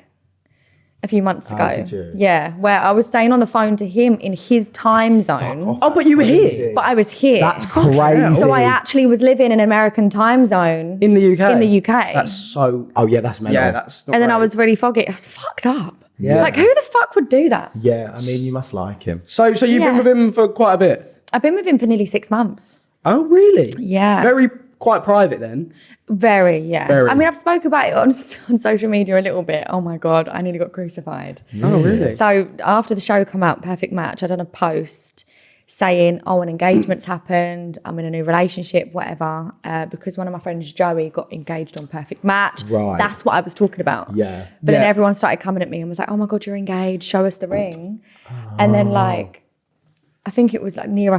Speaker 3: a few months ago.
Speaker 1: did you?
Speaker 3: Yeah, where I was staying on the phone to him in his time zone,
Speaker 2: Oh, but you were here.
Speaker 3: but I was here.
Speaker 1: That's crazy.
Speaker 3: So I actually was living in an American time zone
Speaker 2: In the UK?
Speaker 3: In the UK.
Speaker 2: That's so...
Speaker 1: Oh yeah, that's mental.
Speaker 2: Yeah, that's not
Speaker 3: and then I
Speaker 2: great.
Speaker 3: was really foggy. I was fucked up.
Speaker 2: Yeah.
Speaker 3: Like who the fuck would do that?
Speaker 1: Yeah, I mean you must like him.
Speaker 2: So you've been
Speaker 3: Yeah.
Speaker 2: with him for quite a bit?
Speaker 3: I've been with him for nearly 6 months.
Speaker 2: Oh, really?
Speaker 3: Yeah.
Speaker 2: Very quite private then.
Speaker 3: Very, yeah.
Speaker 2: Very.
Speaker 3: I mean, I've spoke about it on social media a little bit. Oh my God, I nearly got crucified.
Speaker 2: Oh, really?
Speaker 3: So after the show come out, Perfect Match, I done a post saying, oh, an engagement's happened. I'm in a new relationship, whatever. Because one of my friends, Joey, got engaged on Perfect Match.
Speaker 1: Right.
Speaker 3: That's what I was talking about.
Speaker 1: Yeah.
Speaker 3: But then
Speaker 2: Yeah.
Speaker 3: everyone started coming at me and was like, oh my God, you're engaged. Show us the ring. And then like, I think it was like near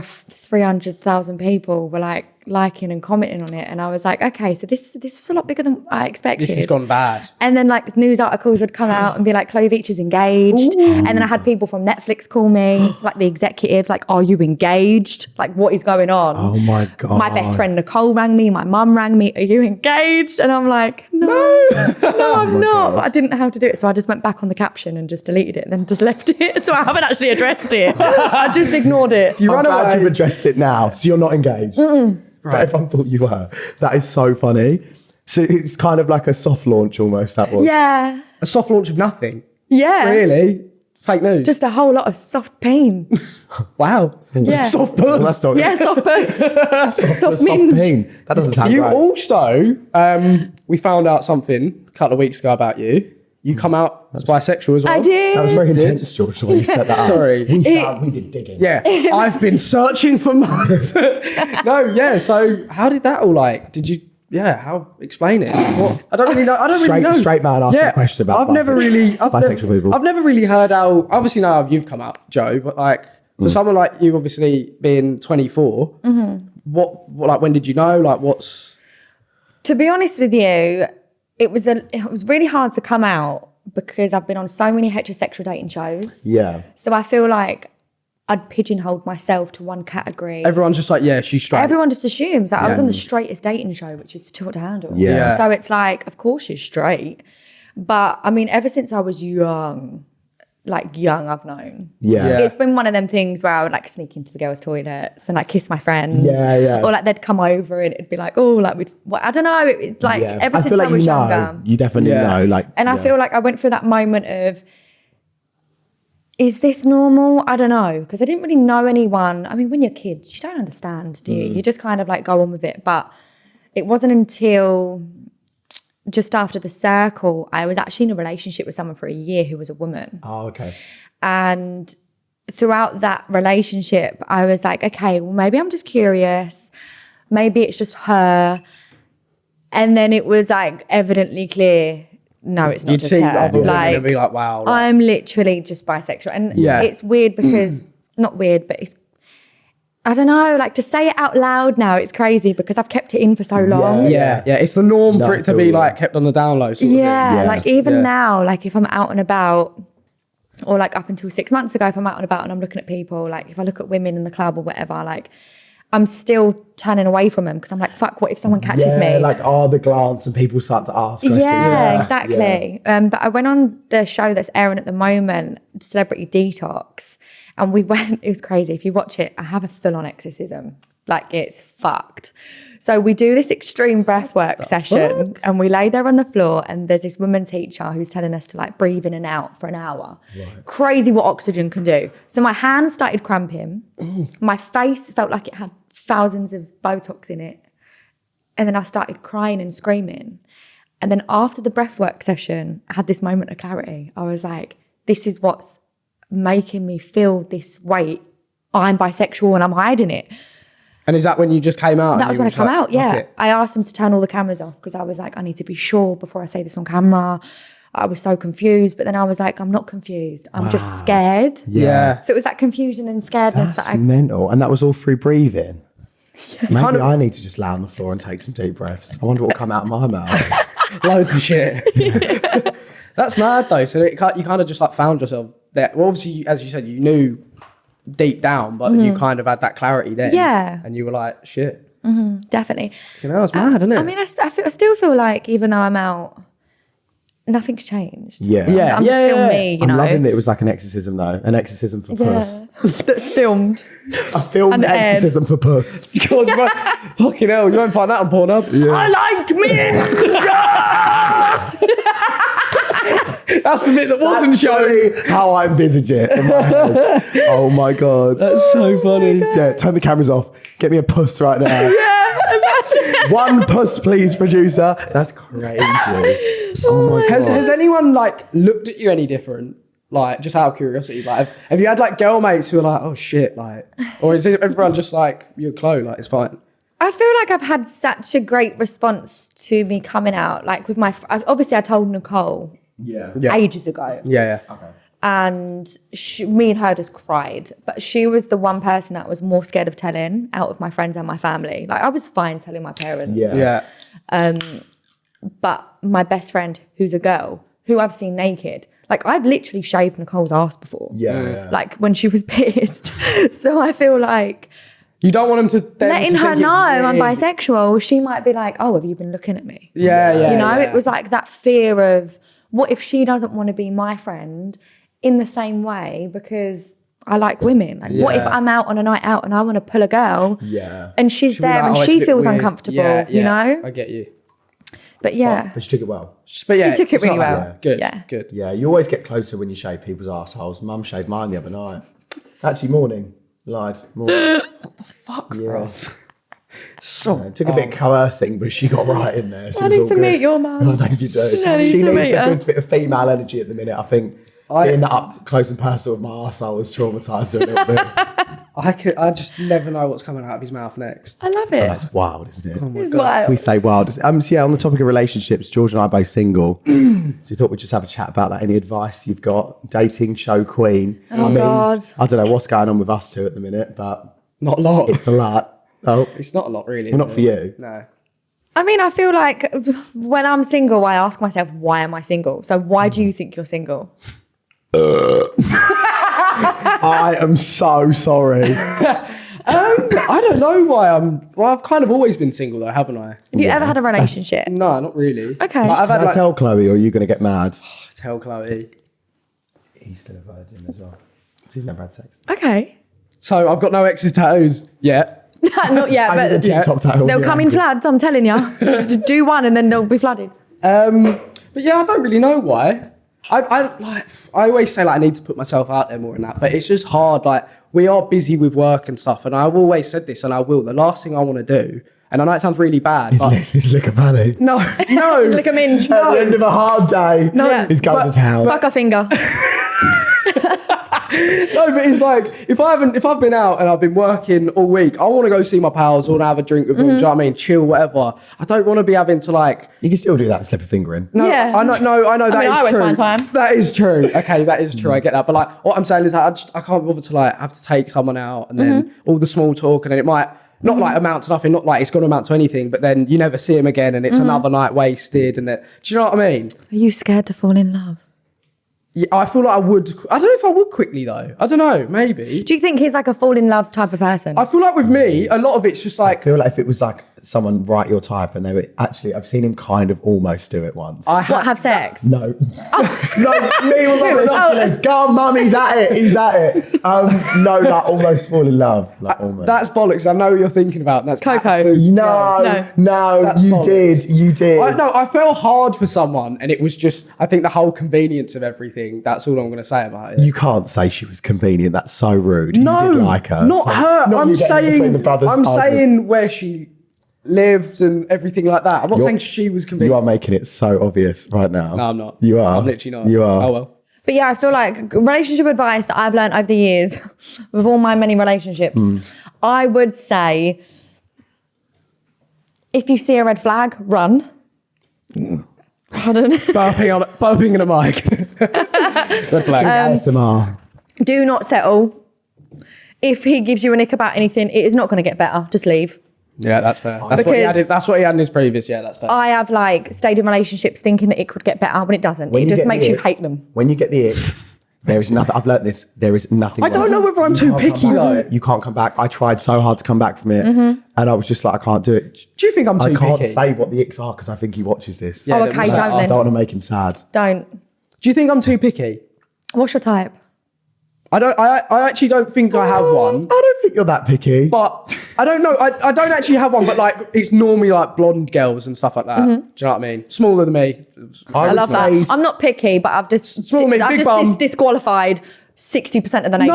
Speaker 3: 300,000 people were like liking and commenting on it, and I was like, okay, so this was a lot bigger than I expected.
Speaker 2: This has gone bad.
Speaker 3: And then like news articles would come out and be like, Chloe Veitch is engaged. And then I had people from Netflix call me, like the executives, like, are you engaged? Like, what is going on?
Speaker 1: Oh my God.
Speaker 3: My best friend Nicole rang me, my mum rang me, are you engaged? And I'm like, no, I'm not. But I didn't know how to do it. So I just went back on the caption and just deleted it and then just left it. So I haven't actually addressed it. I just ignored it.
Speaker 1: I'm glad you've addressed it now. So you're not engaged. Right. But everyone thought you were. That is so funny. So it's kind of like a soft launch almost, that was.
Speaker 3: Yeah.
Speaker 2: A soft launch of nothing.
Speaker 3: Yeah.
Speaker 2: Really? Fake news.
Speaker 3: Just a whole lot of soft pain.
Speaker 2: Wow.
Speaker 3: Yeah.
Speaker 2: Soft
Speaker 1: Well,
Speaker 2: puss.
Speaker 1: that's not
Speaker 3: Yeah, soft puss. soft
Speaker 1: soft
Speaker 3: minge.
Speaker 1: pain. That doesn't sound
Speaker 2: You
Speaker 1: right.
Speaker 2: also, we found out something a couple of weeks ago about you. You come out as bisexual as well.
Speaker 3: I did.
Speaker 1: That was very intense, George, the way you set that up.
Speaker 2: Sorry.
Speaker 1: We did digging.
Speaker 2: Yeah, I've been searching for months. No, yeah. So how did that all like? Did you? Yeah, how? Explain it. What? I don't really know. I don't really know.
Speaker 1: Straight man asked a question about
Speaker 2: I've never really
Speaker 1: bisexual people.
Speaker 2: I've never really heard how. Obviously now you've come out, Joe, but like for someone like you, obviously being 24, what like when did you know? Like what's?
Speaker 3: To be honest with you, it was really hard to come out because I've been on so many heterosexual dating shows.
Speaker 1: Yeah.
Speaker 3: So I feel like I'd pigeonholed myself to one category.
Speaker 2: Everyone's just like, yeah, she's straight.
Speaker 3: Everyone just assumes that I was on the straightest dating show, which is Too Hot to Handle.
Speaker 1: Yeah.
Speaker 3: So it's like, of course she's straight. But I mean, ever since I was young, I've known.
Speaker 1: Yeah.
Speaker 3: It's been one of them things where I would like sneak into the girls' toilets and like kiss my friends.
Speaker 1: Yeah.
Speaker 3: Or like they'd come over and it'd be like, oh, like I don't know. Ever since I was younger.
Speaker 1: You definitely know. Like,
Speaker 3: And I feel like I went through that moment of, is this normal? I don't know. Because I didn't really know anyone. I mean, when you're kids, you don't understand, do you? You just kind of like go on with it. But it wasn't until just after the circle, I was actually in a relationship with someone for a year who was a woman.
Speaker 1: Oh, okay.
Speaker 3: And throughout that relationship, I was like, okay, well, maybe I'm just curious. Maybe it's just her. And then it was like evidently clear, no, it's not
Speaker 2: You'd
Speaker 3: just
Speaker 2: see
Speaker 3: her.
Speaker 2: other women and be like, wow. Like,
Speaker 3: I'm literally just bisexual. And it's weird because, not weird, but it's, I don't know, like to say it out loud now, it's crazy because I've kept it in for so long.
Speaker 2: yeah. It's the norm for it to be like kept on the down low. Sort of thing.
Speaker 3: Like even now, like if I'm out and about, or like up until 6 months ago, if I'm out and about and I'm looking at people, like if I look at women in the club or whatever, like I'm still turning away from them because I'm like, fuck, what if someone catches me?
Speaker 1: Like, the glance and people start to ask questions.
Speaker 3: Yeah, exactly.
Speaker 1: Yeah.
Speaker 3: But I went on the show that's airing at the moment, Celebrity Detox, and we went, it was crazy. If you watch it, I have a full-on exorcism. Like, it's fucked. So we do this extreme breathwork session and we lay there on the floor and there's this woman teacher who's telling us to like breathe in and out for an hour. Right. Crazy what oxygen can do. So my hands started cramping. My face felt like it had thousands of Botox in it. And then I started crying and screaming. And then after the breathwork session, I had this moment of clarity. I was like, this is what's making me feel this way. I'm bisexual and I'm hiding it.
Speaker 2: And is that when you just came out?
Speaker 3: That was when I came out, yeah. I asked them to turn all the cameras off because I was like, I need to be sure before I say this on camera. I was so confused, but then I was like, I'm not confused. I'm just scared.
Speaker 2: Yeah.
Speaker 3: So it was that confusion and scaredness
Speaker 1: That's mental. And that was all through breathing. Maybe
Speaker 2: Kind of-
Speaker 1: I need to just lay on the floor and take some deep breaths. I wonder what will come out of my mouth.
Speaker 2: Loads of shit. That's mad though. So you kind of just like found yourself there. Well, obviously, as you said, you knew deep down, but you kind of had that clarity then.
Speaker 3: Yeah.
Speaker 2: And you were like, shit.
Speaker 3: Definitely.
Speaker 2: You know, it's mad, isn't it?
Speaker 3: I mean, I still feel like even though I'm out, nothing's changed.
Speaker 1: Yeah.
Speaker 2: Yeah.
Speaker 3: I'm still me, you
Speaker 1: I'm
Speaker 3: know.
Speaker 1: loving that it was like an exorcism though. An exorcism for puss.
Speaker 3: That's filmed.
Speaker 1: I filmed
Speaker 3: And aired.
Speaker 1: exorcism for puss.
Speaker 2: God, fucking hell, you won't find that on Pornhub.
Speaker 1: Yeah.
Speaker 2: I like me. That's the bit that wasn't shown.
Speaker 1: Really how I envisage it in my head. Oh my God.
Speaker 2: That's so funny.
Speaker 1: Yeah, turn the cameras off. Get me a puss right now.
Speaker 3: Yeah, imagine.
Speaker 1: One puss, please, producer. That's crazy. Oh my God.
Speaker 2: Has anyone like looked at you any different? Like just out of curiosity, like have you had like girl mates who are like, oh shit, like, or is everyone just like, you're Chloe, like it's fine?
Speaker 3: I feel like I've had such a great response to me coming out. Like with obviously I told Nicole
Speaker 1: Yeah.
Speaker 2: Yeah.
Speaker 3: ages ago.
Speaker 2: Yeah.
Speaker 1: Okay.
Speaker 3: and me and her just cried. But she was the one person that was more scared of telling out of my friends and my family. Like I was fine telling my parents.
Speaker 2: Yeah.
Speaker 3: But my best friend, who's a girl, who I've seen naked, like I've literally shaved Nicole's ass before.
Speaker 1: Yeah.
Speaker 3: Like when she was pissed. So I feel like
Speaker 2: You don't want them to...
Speaker 3: letting her know I'm bisexual, she might be like, oh, have you been looking at me?
Speaker 2: Yeah.
Speaker 3: You know, it was like that fear of what if she doesn't want to be my friend in the same way because I like women. Like what if I'm out on a night out and I want to pull a girl and she's there
Speaker 2: like,
Speaker 3: and
Speaker 2: it's a
Speaker 3: she
Speaker 2: bit
Speaker 3: feels
Speaker 2: weird.
Speaker 3: uncomfortable, you know?
Speaker 2: I get you.
Speaker 3: But yeah.
Speaker 1: But she took it well.
Speaker 2: But yeah,
Speaker 3: She took it
Speaker 2: it's
Speaker 3: really
Speaker 2: not
Speaker 3: well.
Speaker 2: like- Good,
Speaker 3: Yeah.
Speaker 2: good.
Speaker 1: Yeah, you always get closer when you shave people's assholes. Mum shaved mine the other night. Actually, morning. Lied. Morning.
Speaker 2: Fuck,
Speaker 1: Yeah.
Speaker 2: bro. So...
Speaker 1: It took a bit of coercing, but she got right in there. So
Speaker 3: I
Speaker 1: it was
Speaker 3: need
Speaker 1: all
Speaker 3: to
Speaker 1: good.
Speaker 3: meet your mum.
Speaker 1: I think you do.
Speaker 3: I need
Speaker 1: She
Speaker 3: to
Speaker 1: needs
Speaker 3: meet
Speaker 1: a
Speaker 3: her.
Speaker 1: good bit of female energy at the minute. I think being that up close and personal with my arsehole has traumatised her a little bit.
Speaker 2: I just never know what's coming out of his mouth next.
Speaker 3: I love it.
Speaker 1: That's wild, isn't it?
Speaker 3: It's wild.
Speaker 1: We say wild. So yeah, on the topic of relationships, George and I are both single. So we thought we'd just have a chat about that. Any advice you've got? Dating show queen.
Speaker 3: Oh, God.
Speaker 1: I don't know what's going on with us two at the minute, but
Speaker 2: Not a lot.
Speaker 1: it's a lot. Oh,
Speaker 2: It's not a lot, really.
Speaker 1: well,
Speaker 2: is
Speaker 1: not
Speaker 2: it?
Speaker 1: for you.
Speaker 2: No.
Speaker 3: I mean, I feel like when I'm single, I ask myself, why am I single? So why do you think you're single?
Speaker 1: I am so sorry.
Speaker 2: I don't know why I've kind of always been single though, haven't I?
Speaker 3: Have you ever had a relationship?
Speaker 2: No, not really.
Speaker 3: Okay.
Speaker 2: Like, I've had
Speaker 1: Can I
Speaker 2: like...
Speaker 1: tell Chloe, or are you going to get mad?
Speaker 2: Tell Chloe.
Speaker 1: He's still a virgin as well. He's never had sex.
Speaker 3: Okay.
Speaker 2: So I've got no ex's tattoos yet.
Speaker 3: Not yet,
Speaker 1: And the
Speaker 3: but
Speaker 1: TikTok tattoo,
Speaker 3: they'll
Speaker 1: yeah.
Speaker 3: come in floods, I'm telling you. Just do one and then they'll be flooded.
Speaker 2: But yeah, I don't really know why. I always say like I need to put myself out there more in that, but it's just hard. Like we are busy with work and stuff, and I've always said this, and I will. The last thing I want to do, and I know it sounds really bad, but
Speaker 1: He's lick a fanny.
Speaker 2: no,
Speaker 3: Lick a minge.
Speaker 1: At the end of a hard day,
Speaker 3: No,
Speaker 1: he's going to town.
Speaker 3: Fuck a finger.
Speaker 2: No, but it's like if I've been out and I've been working all week, I want to go see my pals or have a drink with them. Do you know what I mean? Chill, whatever. I don't want to be having to like.
Speaker 1: You can still do that and slip a finger in.
Speaker 2: No,
Speaker 3: Yeah.
Speaker 2: I know that
Speaker 3: I
Speaker 2: is
Speaker 3: always
Speaker 2: true.
Speaker 3: find time.
Speaker 2: That is true. Okay, that is true. I get that. But like, what I'm saying is that I can't bother to like have to take someone out and then all the small talk and then it might not like amount to nothing. Not like it's going to amount to anything. But then you never see him again and it's another night wasted. And that. Do you know what I mean?
Speaker 3: Are you scared to fall in love?
Speaker 2: Yeah, I feel like I would. I don't know if I would quickly though. I don't know. Maybe.
Speaker 3: Do you think he's like a fall in love type of person?
Speaker 2: I feel like with me, a lot of it's just
Speaker 1: I
Speaker 2: like
Speaker 1: feel like if it was like someone right your type and they were actually, I've seen him kind of almost do it once.
Speaker 2: I
Speaker 3: What, have sex?
Speaker 1: No. No, me with my binoculars. Go on, mum, he's at it. He's at it. No, like almost fall in love. Like almost.
Speaker 2: That's bollocks. I know what you're thinking about. That's
Speaker 3: Coco.
Speaker 2: absolute-
Speaker 1: No,
Speaker 2: That's
Speaker 1: you
Speaker 2: bollocks.
Speaker 1: did. You did.
Speaker 2: I felt hard for someone, and it was just. I think the whole convenience of everything. That's all I'm going to say about it.
Speaker 1: You can't say she was convenient. That's so rude.
Speaker 2: No,
Speaker 1: you did like her.
Speaker 2: not
Speaker 1: So-
Speaker 2: her.
Speaker 1: not
Speaker 2: I'm
Speaker 1: you getting between
Speaker 2: saying.
Speaker 1: the brothers'
Speaker 2: I'm
Speaker 1: argument.
Speaker 2: saying where she lived and everything like that. I'm not saying she was
Speaker 1: You
Speaker 2: convenient.
Speaker 1: are making it so obvious right now.
Speaker 2: No, I'm not.
Speaker 1: You are.
Speaker 2: I'm literally not.
Speaker 1: You are.
Speaker 2: Oh well.
Speaker 3: But yeah, I feel like relationship advice that I've learned over the years with all my many relationships, I would say if you see a red flag, run. Pardon?
Speaker 2: Burping in a mic. Red flag.
Speaker 1: ASMR.
Speaker 3: Do not settle. If he gives you a nick about anything, it is not going to get better. Just leave.
Speaker 2: Yeah, that's fair. That's what he
Speaker 3: Because-
Speaker 2: had. That's what he had in his previous. Yeah, that's fair.
Speaker 3: I have like stayed in relationships thinking that it could get better when it doesn't.
Speaker 1: When
Speaker 3: It
Speaker 1: you
Speaker 3: just
Speaker 1: get
Speaker 3: makes
Speaker 1: the
Speaker 3: you
Speaker 1: ick-
Speaker 3: hate them.
Speaker 1: When you get the ick, there is nothing. I've learnt this. There is nothing.
Speaker 2: I don't know whether I'm too
Speaker 1: can't come
Speaker 2: picky,
Speaker 1: back.
Speaker 2: though.
Speaker 1: You can't come back. I tried so hard to come back from it, and I was just like, I can't do it.
Speaker 2: Do you think I'm too
Speaker 1: I can't
Speaker 2: picky?
Speaker 1: say what the icks are because I think he watches this.
Speaker 2: Yeah,
Speaker 3: Oh,
Speaker 2: let me
Speaker 3: okay,
Speaker 2: say-
Speaker 3: don't
Speaker 1: I
Speaker 3: then.
Speaker 1: don't want to make him sad.
Speaker 3: Don't.
Speaker 2: Do you think I'm too picky?
Speaker 3: What's your type?
Speaker 2: I actually don't think I have one.
Speaker 1: I don't think you're that picky.
Speaker 2: But I don't know. I don't actually have one, but like it's normally like blonde girls and stuff like that. Do you know what I mean? Smaller than me.
Speaker 3: I
Speaker 1: would
Speaker 3: love that.
Speaker 1: say-
Speaker 3: I'm not picky, but I've just
Speaker 2: Small me, big bum.
Speaker 3: disqualified 60% of the nation.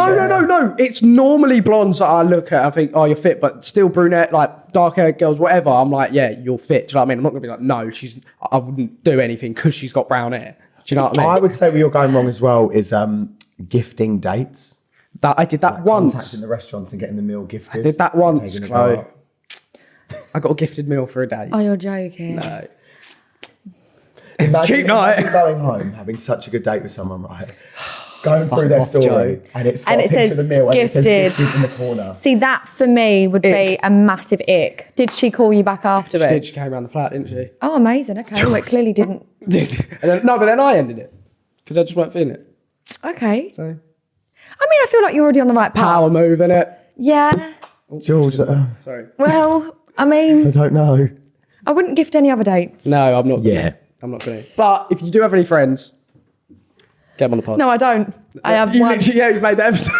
Speaker 2: No. It's normally blondes that I look at. I think, oh, you're fit, but still brunette, like dark haired girls, whatever. I'm like, yeah, you're fit. Do you know what I mean? I'm not gonna be like, no, I wouldn't do anything because she's got brown hair. Do you know what I mean?
Speaker 1: I would say where you're going wrong as well is gifting dates.
Speaker 2: That I did that
Speaker 1: Like
Speaker 2: once.
Speaker 1: contacting the restaurants and getting the meal gifted.
Speaker 2: I did that
Speaker 1: and
Speaker 2: once,
Speaker 1: taking a
Speaker 2: Chloe.
Speaker 1: go out.
Speaker 2: I got a gifted meal for a date.
Speaker 3: Oh, you're joking.
Speaker 2: No.
Speaker 1: Imagine,
Speaker 2: cheap night.
Speaker 1: imagine going home, having such a good date with someone, right? going through their
Speaker 2: off,
Speaker 1: story,
Speaker 2: Joe.
Speaker 1: and it's got
Speaker 3: And
Speaker 1: a
Speaker 3: it
Speaker 1: picture
Speaker 3: says
Speaker 1: of the meal, and it says
Speaker 3: gifted.
Speaker 1: gifted in the corner.
Speaker 3: See, that for me would be a massive ick. Did she call you back afterwards?
Speaker 2: She came around the flat, didn't she?
Speaker 3: Oh, amazing. Okay. Well, it clearly didn't.
Speaker 2: Did. And then, no, but then I ended it because I just weren't feeling it.
Speaker 3: Okay.
Speaker 2: So
Speaker 3: I mean, I feel like you're already on the right path.
Speaker 2: power move, innit?
Speaker 3: Yeah.
Speaker 1: George,
Speaker 2: Sorry.
Speaker 3: Well, I
Speaker 1: I
Speaker 3: mean,
Speaker 1: don't know.
Speaker 3: I wouldn't gift any other dates.
Speaker 2: No, I'm not.
Speaker 1: Yeah.
Speaker 2: I'm not going to. But if you do have any friends, get them on the pod.
Speaker 3: No, I don't. I have
Speaker 2: you
Speaker 3: one.
Speaker 2: literally, you've made that evident.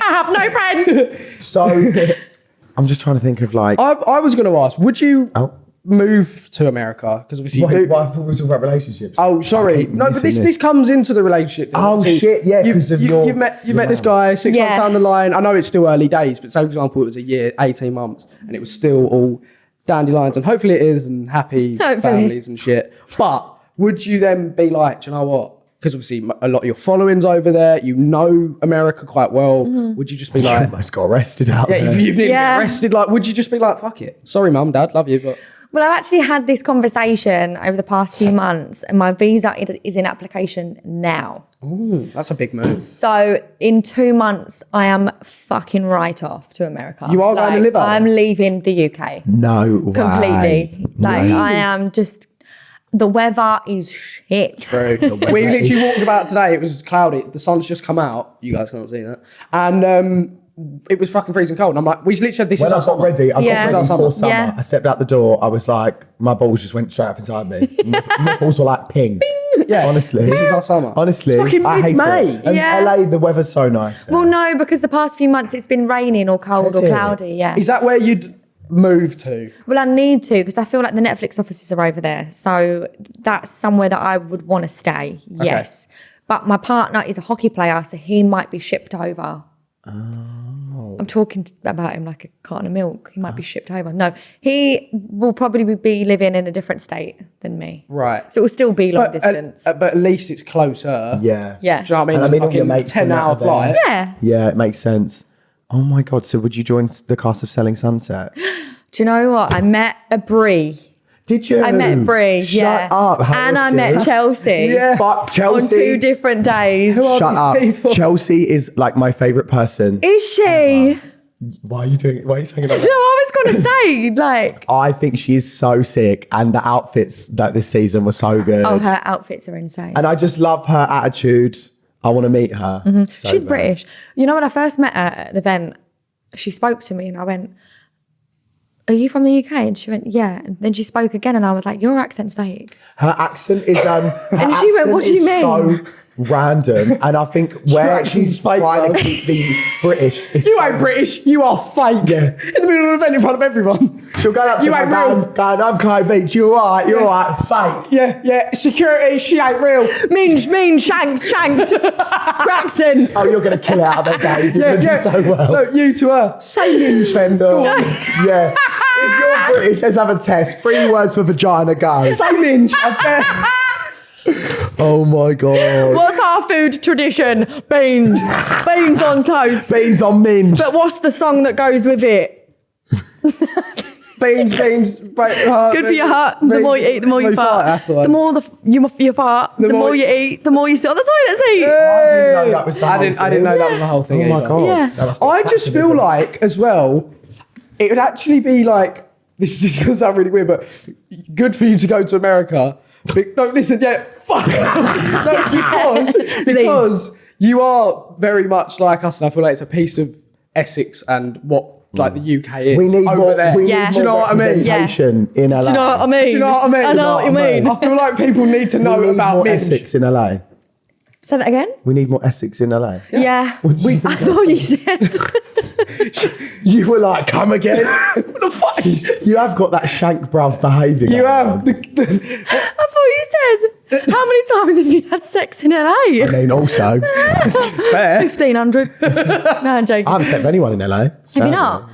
Speaker 3: I have no friends.
Speaker 1: So, I'm just trying to think of like.
Speaker 2: I was going to ask, would you
Speaker 1: Oh.
Speaker 2: move to America? Because obviously you
Speaker 1: Wait,
Speaker 2: do.
Speaker 1: well, I thought we were talking about relationships.
Speaker 2: Oh,
Speaker 1: I
Speaker 2: sorry.
Speaker 1: keep
Speaker 2: No, but
Speaker 1: missing
Speaker 2: this comes into the relationship thing.
Speaker 1: Oh,
Speaker 2: Obviously,
Speaker 1: shit, yeah, 'cause of your-
Speaker 2: You've met
Speaker 1: your
Speaker 2: this
Speaker 1: man.
Speaker 2: guy 6 months
Speaker 3: Yeah.
Speaker 2: down the line. I know it's still early days, but say, for example, it was a year, 18 months, and it was still all dandelions, and hopefully it is, and happy
Speaker 3: Hopefully.
Speaker 2: families and shit. But would you then be like, do you know what? Because obviously a lot of your following's over there. You know America quite well.
Speaker 3: Mm-hmm.
Speaker 2: Would you just be
Speaker 1: I
Speaker 2: like,
Speaker 1: almost got arrested out
Speaker 2: yeah,
Speaker 1: there.
Speaker 2: you've nearly
Speaker 3: Yeah.
Speaker 2: been arrested. Like, would you just be like, fuck it? Sorry, mum, dad, love you, but...
Speaker 3: Well, I've actually had this conversation over the past few months, and my visa is in application now.
Speaker 2: Ooh, that's a big move.
Speaker 3: So in 2 months, I am fucking right off to America.
Speaker 2: You are going to live out
Speaker 3: I'm
Speaker 2: there?
Speaker 3: leaving the UK
Speaker 1: No way.
Speaker 3: completely. Like
Speaker 1: No.
Speaker 3: I am just. The weather is shit.
Speaker 2: True. We literally walked about today. It was cloudy. The sun's just come out. You guys can't see that. And it was fucking freezing cold. And I'm like, we literally said this
Speaker 1: When
Speaker 2: is
Speaker 1: I
Speaker 2: our
Speaker 1: got
Speaker 2: summer.
Speaker 1: ready, I
Speaker 3: Yeah.
Speaker 1: got ready for summer.
Speaker 3: Yeah.
Speaker 1: I stepped out the door. I was like, my balls just went straight up inside me. Nipples were like ping.
Speaker 2: Yeah.
Speaker 1: Honestly.
Speaker 2: This is our summer.
Speaker 1: Honestly.
Speaker 2: It's fucking
Speaker 1: I hate
Speaker 2: mid-May.
Speaker 1: it. And
Speaker 3: Yeah.
Speaker 1: LA, the weather's so nice. there.
Speaker 3: Well, no, because the past few months it's been raining or cold
Speaker 1: Has
Speaker 3: or
Speaker 1: it?
Speaker 3: cloudy. Yeah.
Speaker 2: Is that where you'd move to?
Speaker 3: Well, I need to because I feel like the Netflix offices are over there. So that's somewhere that I would want to stay. Yes. But my partner is a hockey player, so he might be shipped over. Oh. I'm talking about him like a carton of milk. He might be shipped over. No, he will probably be living in a different state than me.
Speaker 2: Right.
Speaker 3: So it will still be long distance.
Speaker 2: But at least it's closer.
Speaker 1: Yeah.
Speaker 3: Yeah.
Speaker 2: Do you know what I mean?
Speaker 1: And I mean, all
Speaker 2: Fucking
Speaker 1: your mates and
Speaker 2: 10-hour
Speaker 1: that are there.
Speaker 2: flight.
Speaker 3: Yeah.
Speaker 1: Yeah, it makes sense. Oh my God. So would you join the cast of Selling Sunset?
Speaker 3: Do you know what? I met a Brie.
Speaker 1: Did you?
Speaker 3: I met Brie,
Speaker 1: Shut
Speaker 3: yeah.
Speaker 1: up. How
Speaker 3: And
Speaker 1: was
Speaker 3: I
Speaker 1: she?
Speaker 3: met Chelsea.
Speaker 2: Yeah.
Speaker 1: Fuck Chelsea.
Speaker 3: On 2 different days.
Speaker 2: Who are
Speaker 1: Shut
Speaker 2: these
Speaker 1: up.
Speaker 2: people?
Speaker 1: Chelsea is like my favourite person.
Speaker 3: Is she?
Speaker 1: Why are you doing it? Why are you saying it like
Speaker 3: No,
Speaker 1: that?
Speaker 3: I was going to say, like,
Speaker 1: I think she's so sick, and the outfits that this season were so good.
Speaker 3: oh, her outfits are insane.
Speaker 1: And I just love her attitude. I want to meet her. So
Speaker 3: She's
Speaker 1: bad.
Speaker 3: British. You know, when I first met her at the event, she spoke to me and I went, are you from the UK? And she went, yeah. And then she spoke again and I was like, your accent's fake.
Speaker 1: Her accent is her
Speaker 3: And she went,
Speaker 1: accent
Speaker 3: "What do you
Speaker 1: is
Speaker 3: mean?"
Speaker 1: So random, and I think where
Speaker 2: accent's
Speaker 1: she's
Speaker 2: fake,
Speaker 1: trying
Speaker 2: though.
Speaker 1: to keep the British. Is
Speaker 2: You
Speaker 1: so-
Speaker 2: ain't British. You are fake.
Speaker 1: Yeah.
Speaker 2: In the middle of an event in front of everyone.
Speaker 1: She'll go up to
Speaker 2: You
Speaker 1: my
Speaker 2: ain't
Speaker 1: man,
Speaker 2: real.
Speaker 1: going, I'm Clive Veitch, you alright, you alright, fake.
Speaker 2: Yeah. Security, she ain't real.
Speaker 3: Mean, shanked. Braxton.
Speaker 1: Oh, you're going to kill it out of that Dave. You're going to do so well.
Speaker 2: Look, you to her. Say minge then. Go on.
Speaker 1: Yeah. If you're British, let's have a test. 3 words for vagina, go.
Speaker 2: Say minge. I bet.
Speaker 1: Oh my God.
Speaker 3: What's our food tradition? Beans. Beans on toast.
Speaker 1: Beans on minge.
Speaker 3: But what's the song that goes with it?
Speaker 2: Beans.
Speaker 3: Good for your heart. The more you eat, the more you fart.
Speaker 2: That's the one.
Speaker 3: The more you fart, the more you eat, the more you sit on the toilet seat.
Speaker 1: I didn't know that was the
Speaker 2: I
Speaker 1: whole
Speaker 2: didn't know that was the whole thing.
Speaker 1: Oh my
Speaker 2: either.
Speaker 1: God.
Speaker 3: Yeah.
Speaker 1: That must be
Speaker 2: I just feel
Speaker 1: captivating.
Speaker 2: like, as well, it would actually be like, this is going to sound really weird, but good for you to go to America. No, listen, yeah, fuck. No, because you are very much like us, and I feel like it's a piece of Essex and what like the UK is
Speaker 1: We need
Speaker 2: over
Speaker 1: more,
Speaker 2: there.
Speaker 1: we
Speaker 3: Yeah.
Speaker 1: need
Speaker 2: Do you know
Speaker 1: more
Speaker 2: what I mean?
Speaker 1: representation in LA.
Speaker 3: Do you know what I mean?
Speaker 2: Do you know what I mean?
Speaker 3: I know what you mean.
Speaker 2: I feel like people need to know
Speaker 1: We need
Speaker 2: about
Speaker 1: more
Speaker 2: minge.
Speaker 1: Essex in LA.
Speaker 3: Say that again?
Speaker 1: We need more Essex in LA.
Speaker 3: Yeah. I thought you said.
Speaker 1: You were like, come again?
Speaker 2: What the fuck?
Speaker 1: You have got that shank bruv behaviour.
Speaker 2: You
Speaker 1: going
Speaker 2: have
Speaker 1: on.
Speaker 3: I thought you said. How many times have you had sex in LA?
Speaker 1: I mean, also,
Speaker 2: fair.
Speaker 3: 1,500. No, I'm joking.
Speaker 1: I haven't slept with anyone in LA.
Speaker 3: Have you not?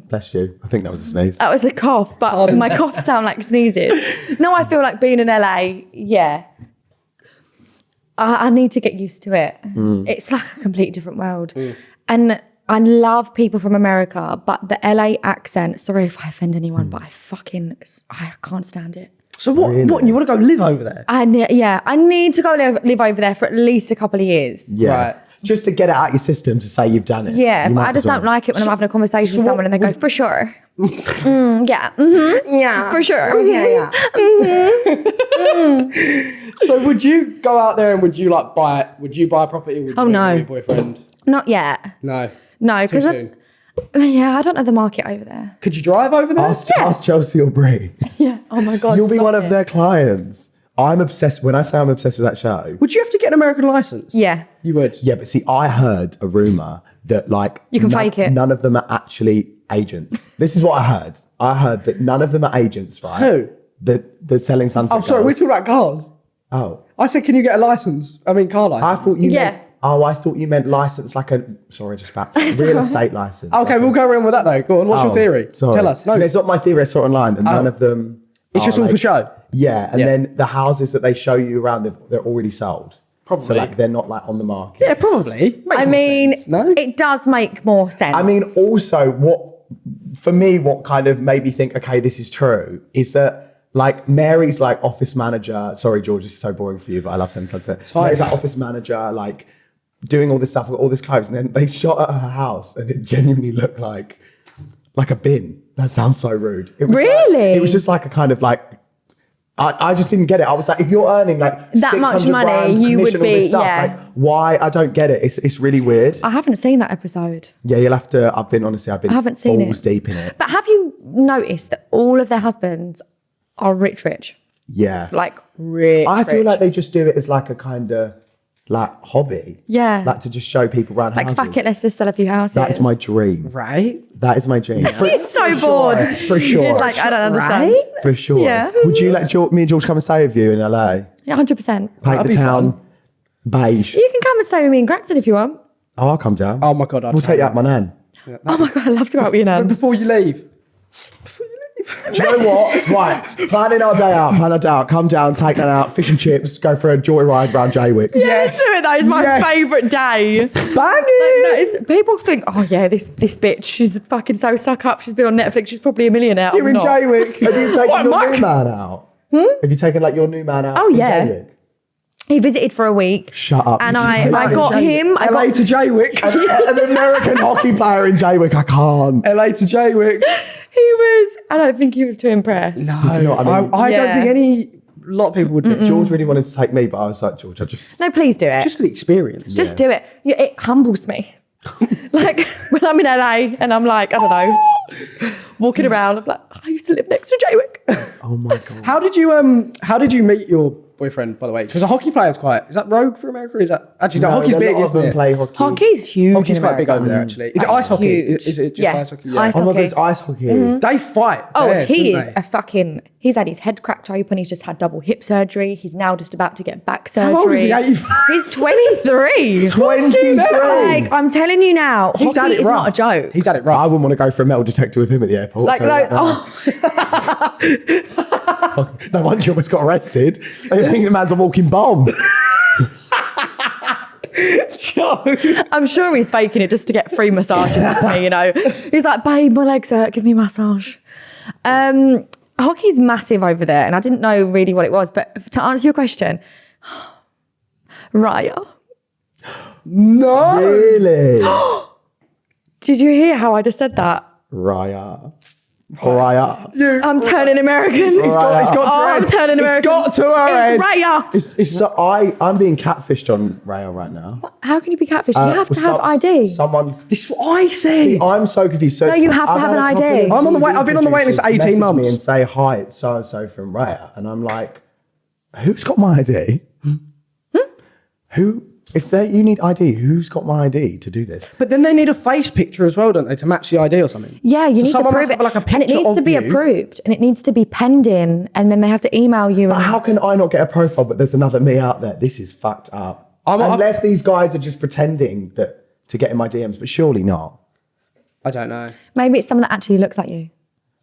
Speaker 1: Bless you. I think that was a sneeze.
Speaker 3: That was a cough, but my coughs sound like sneezing. No, I feel like being in LA, yeah. I need to get used to it. It's like a completely different world. And I love people from America, but the LA accent, sorry if I offend anyone, but I can't stand it.
Speaker 2: So what?
Speaker 1: Really?
Speaker 2: What? You want to go live over there?
Speaker 3: I need to go live over there for at least a couple of years.
Speaker 1: Yeah.
Speaker 2: Right.
Speaker 1: Just to get it out your system to say you've done it.
Speaker 3: Yeah,
Speaker 1: You
Speaker 3: but
Speaker 1: might
Speaker 3: I just
Speaker 1: as well.
Speaker 3: don't like it when I'm having a conversation with someone and they go, for sure. Yeah.
Speaker 2: Yeah.
Speaker 3: For sure.
Speaker 2: Yeah. So would you go out there and would you buy a property with your boyfriend?
Speaker 3: Not yet.
Speaker 2: No.
Speaker 3: No,
Speaker 2: Too
Speaker 3: because
Speaker 2: soon.
Speaker 3: I don't know the market over there.
Speaker 2: Could you drive over there?
Speaker 1: Ask Chelsea or Brie.
Speaker 3: Yeah. Oh my God.
Speaker 1: You'll be
Speaker 3: stop
Speaker 1: one of
Speaker 3: it.
Speaker 1: their clients. I'm obsessed. When I say I'm obsessed with that show.
Speaker 2: Would you have to get an American license?
Speaker 3: Yeah.
Speaker 2: You would.
Speaker 1: Yeah, but see, I heard a rumor that
Speaker 3: You can fake it.
Speaker 1: None of them are actually agents. This is what I heard. I heard that none of them are agents, right?
Speaker 2: Who?
Speaker 1: The selling sunset.
Speaker 2: Oh, sorry. We're
Speaker 1: girls.
Speaker 2: talking about cars.
Speaker 1: Oh,
Speaker 2: I said, can you get a license? I mean, car license.
Speaker 1: I thought you.
Speaker 3: Yeah.
Speaker 1: Meant, I thought you meant license like a. Sorry, just back. Real estate license.
Speaker 2: Okay,
Speaker 1: Like
Speaker 2: we'll go around with that though. Go on. What's your theory?
Speaker 1: Sorry.
Speaker 2: Tell us. No,
Speaker 1: it's not my theory. I saw it online, and none of them.
Speaker 2: it's just
Speaker 1: are,
Speaker 2: all for
Speaker 1: like-
Speaker 2: show.
Speaker 1: Yeah, and
Speaker 2: Yeah.
Speaker 1: then the houses that they show you around, they're already sold.
Speaker 2: Probably.
Speaker 1: So like they're not like on the market.
Speaker 2: Yeah, probably. Makes
Speaker 3: I
Speaker 2: more
Speaker 3: mean,
Speaker 2: sense, no.
Speaker 3: it does make more sense.
Speaker 1: I mean, also what kind of made me think, okay, this is true, is that like Mary's like office manager. Sorry, George, this is so boring for you, but I love Selling Sunset.
Speaker 2: fine.
Speaker 1: Mary's like office manager, like doing all this stuff with all this clothes, and then they shot at her house, and it genuinely looked like a bin. That sounds so rude. It was
Speaker 3: Really?
Speaker 1: it was just like a kind of like. I just didn't get it. I was like, if you're earning like
Speaker 3: That much
Speaker 1: 600
Speaker 3: money,
Speaker 1: grand
Speaker 3: you would
Speaker 1: commission, all this
Speaker 3: be-
Speaker 1: stuff,
Speaker 3: yeah.
Speaker 1: like, why? I don't get it. It's really weird.
Speaker 3: I haven't seen that episode.
Speaker 1: Yeah, you'll have to. I've been
Speaker 3: I haven't seen
Speaker 1: balls
Speaker 3: it.
Speaker 1: deep in it.
Speaker 3: But have you noticed that all of their husbands are rich?
Speaker 1: Yeah,
Speaker 3: Like rich.
Speaker 1: I feel
Speaker 3: rich.
Speaker 1: like they just do it as like a kind of like hobby.
Speaker 3: Yeah.
Speaker 1: like to just show people around
Speaker 3: like,
Speaker 1: houses.
Speaker 3: fuck it, let's just sell a few houses.
Speaker 1: That is my dream.
Speaker 2: Right.
Speaker 1: That is my dream.
Speaker 3: He's so bored.
Speaker 1: For sure.
Speaker 3: He's like, I don't understand.
Speaker 2: Right?
Speaker 1: For sure.
Speaker 3: Yeah.
Speaker 1: Would you let me and George come and stay with you in LA?
Speaker 3: Yeah, 100%.
Speaker 1: Paint
Speaker 2: That'd
Speaker 1: the
Speaker 2: be
Speaker 1: town beige.
Speaker 3: You can come and stay with me in Grafton if you want.
Speaker 1: Oh, I'll come down.
Speaker 2: Oh my God. I'd
Speaker 1: we'll take you out, my nan.
Speaker 3: Oh my God, I'd love to go out with you now.
Speaker 2: But before you leave.
Speaker 1: Do you know what? Right, planning our day out. Come down, take that out, fish and chips, go for a joyride around Jaywick.
Speaker 3: Let's do it. That is my
Speaker 2: Yes.
Speaker 3: favourite day.
Speaker 2: Banging.
Speaker 3: That is, people think, oh yeah, this bitch, she's fucking so stuck up. She's been on Netflix. She's probably a millionaire.
Speaker 2: You're
Speaker 3: I'm
Speaker 2: in
Speaker 3: not.
Speaker 2: Jaywick.
Speaker 1: Have you taken
Speaker 2: What,
Speaker 1: your
Speaker 2: Mark?
Speaker 1: new man out? Have you taken like your new man out?
Speaker 3: Oh,
Speaker 1: in
Speaker 3: yeah.
Speaker 1: Jaywick?
Speaker 3: He visited for a week.
Speaker 1: Shut up.
Speaker 3: And
Speaker 1: You
Speaker 3: I
Speaker 1: take
Speaker 3: got him. I
Speaker 2: LA
Speaker 3: got
Speaker 2: to Jaywick.
Speaker 1: an American hockey player in Jaywick. I can't.
Speaker 2: LA to Jaywick.
Speaker 3: I don't think he was too impressed.
Speaker 2: No,
Speaker 1: You know what I mean?
Speaker 2: I don't
Speaker 3: Yeah.
Speaker 2: think a lot of people would do.
Speaker 1: George really wanted to take me, but I was like, George, I just.
Speaker 3: No, please do it.
Speaker 2: Just for the experience.
Speaker 3: Just do it. Yeah, it humbles me. Like when I'm in LA and I'm like, I don't know, walking around, I'm like, I used to live next to Jaywick.
Speaker 1: Oh my God.
Speaker 2: How did you meet your boyfriend, by the way? Because a hockey player is that rogue for America? Is that actually no? Hockey's
Speaker 1: a
Speaker 2: big,
Speaker 1: lot of
Speaker 2: isn't
Speaker 1: them
Speaker 2: it?
Speaker 1: play hockey.
Speaker 3: Hockey's huge.
Speaker 2: Hockey's
Speaker 3: in
Speaker 2: quite big
Speaker 3: America.
Speaker 2: over there, actually. Is it ice hockey?
Speaker 3: Huge.
Speaker 2: Is it just
Speaker 3: Yeah.
Speaker 2: ice hockey?
Speaker 3: Ice
Speaker 1: Oh my God,
Speaker 3: hockey.
Speaker 1: it's ice hockey.
Speaker 2: They fight.
Speaker 3: Oh,
Speaker 2: bears,
Speaker 3: he
Speaker 2: don't
Speaker 3: is
Speaker 2: they?
Speaker 3: a fucking. He's had his head cracked open. He's just had double hip surgery. He's now just about to get back surgery.
Speaker 2: How old is he? 85?
Speaker 3: He's 23.
Speaker 1: 23.
Speaker 3: Like, I'm telling you now,
Speaker 2: He's had
Speaker 3: hockey
Speaker 2: it
Speaker 3: is
Speaker 2: rough.
Speaker 3: not a joke.
Speaker 2: He's had it
Speaker 1: I
Speaker 2: rough.
Speaker 1: wouldn't want to go for a metal detector with him at the airport.
Speaker 3: Like
Speaker 1: so
Speaker 3: those.
Speaker 1: that's-
Speaker 3: Oh,
Speaker 1: No wonder you almost got arrested. I think the man's a walking bomb.
Speaker 3: I'm sure he's faking it just to get free massages with me. You know, he's like, babe, my legs hurt. Give me a massage. Hockey's massive over there, and I didn't know really what it was. But to answer your question, Raya,
Speaker 2: No.
Speaker 1: Really?
Speaker 3: did you hear how I just said that?
Speaker 1: Raya. Raya.
Speaker 3: I'm turning American.
Speaker 2: It's got to
Speaker 3: Oh,
Speaker 2: her
Speaker 3: I'm
Speaker 2: head.
Speaker 3: turning American.
Speaker 2: It's got to her
Speaker 3: It's
Speaker 2: head.
Speaker 3: Raya.
Speaker 1: So I'm being catfished on Raya right now.
Speaker 3: How can you be catfish? You have to have ID.
Speaker 1: Someone's.
Speaker 2: This is what I said.
Speaker 1: I'm so confused. So
Speaker 3: No, you have to
Speaker 1: I've
Speaker 3: have
Speaker 1: had
Speaker 3: an
Speaker 1: a couple
Speaker 3: ID.
Speaker 1: of
Speaker 2: I'm on the wait- I've been on the waiting list
Speaker 1: producers
Speaker 2: 18
Speaker 1: message
Speaker 2: months.
Speaker 1: me and say, hi, it's so-and-so from Raya. And I'm like, who's got my ID? Who? If you need ID, who's got my ID to do this?
Speaker 2: But then they need a face picture as well, don't they, to match the ID or something?
Speaker 3: Yeah, you need to
Speaker 2: someone
Speaker 3: prove
Speaker 2: must
Speaker 3: it.
Speaker 2: have, like, a
Speaker 3: And it
Speaker 2: picture
Speaker 3: needs to
Speaker 2: of
Speaker 3: be
Speaker 2: you.
Speaker 3: approved, and it needs to be penned in, and then they have to email you.
Speaker 1: But
Speaker 3: And
Speaker 1: how can I not get a profile, but there's another me out there? This is fucked up. Unless these guys are just pretending to get in my DMs, but surely not.
Speaker 2: I don't know.
Speaker 3: maybe it's someone that actually looks like you.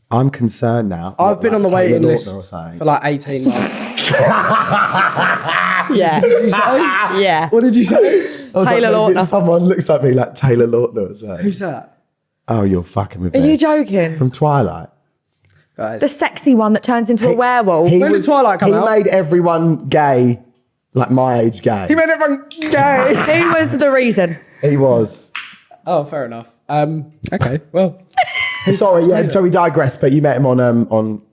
Speaker 1: I'm concerned now.
Speaker 2: I've been on the waiting
Speaker 1: Taylor
Speaker 2: list
Speaker 1: Lautner or something.
Speaker 2: for like 18 months.
Speaker 3: Yeah.
Speaker 2: What did you say?
Speaker 3: Yeah.
Speaker 2: What did you say?
Speaker 1: I was
Speaker 3: Taylor
Speaker 1: like, maybe
Speaker 3: Lautner.
Speaker 1: someone looks at me like Taylor Lautner or something.
Speaker 2: Who's that?
Speaker 1: Oh, you're fucking with
Speaker 3: Are
Speaker 1: me.
Speaker 3: you joking?
Speaker 1: From Twilight.
Speaker 2: Guys.
Speaker 3: The sexy one that turns into a werewolf.
Speaker 1: He
Speaker 2: When did Twilight come out?
Speaker 1: made everyone gay, like my age gay.
Speaker 2: He made everyone gay.
Speaker 3: He was the reason.
Speaker 1: He was.
Speaker 2: Oh, fair enough. Okay, well.
Speaker 1: Sorry, yeah, so we digress, but you met him on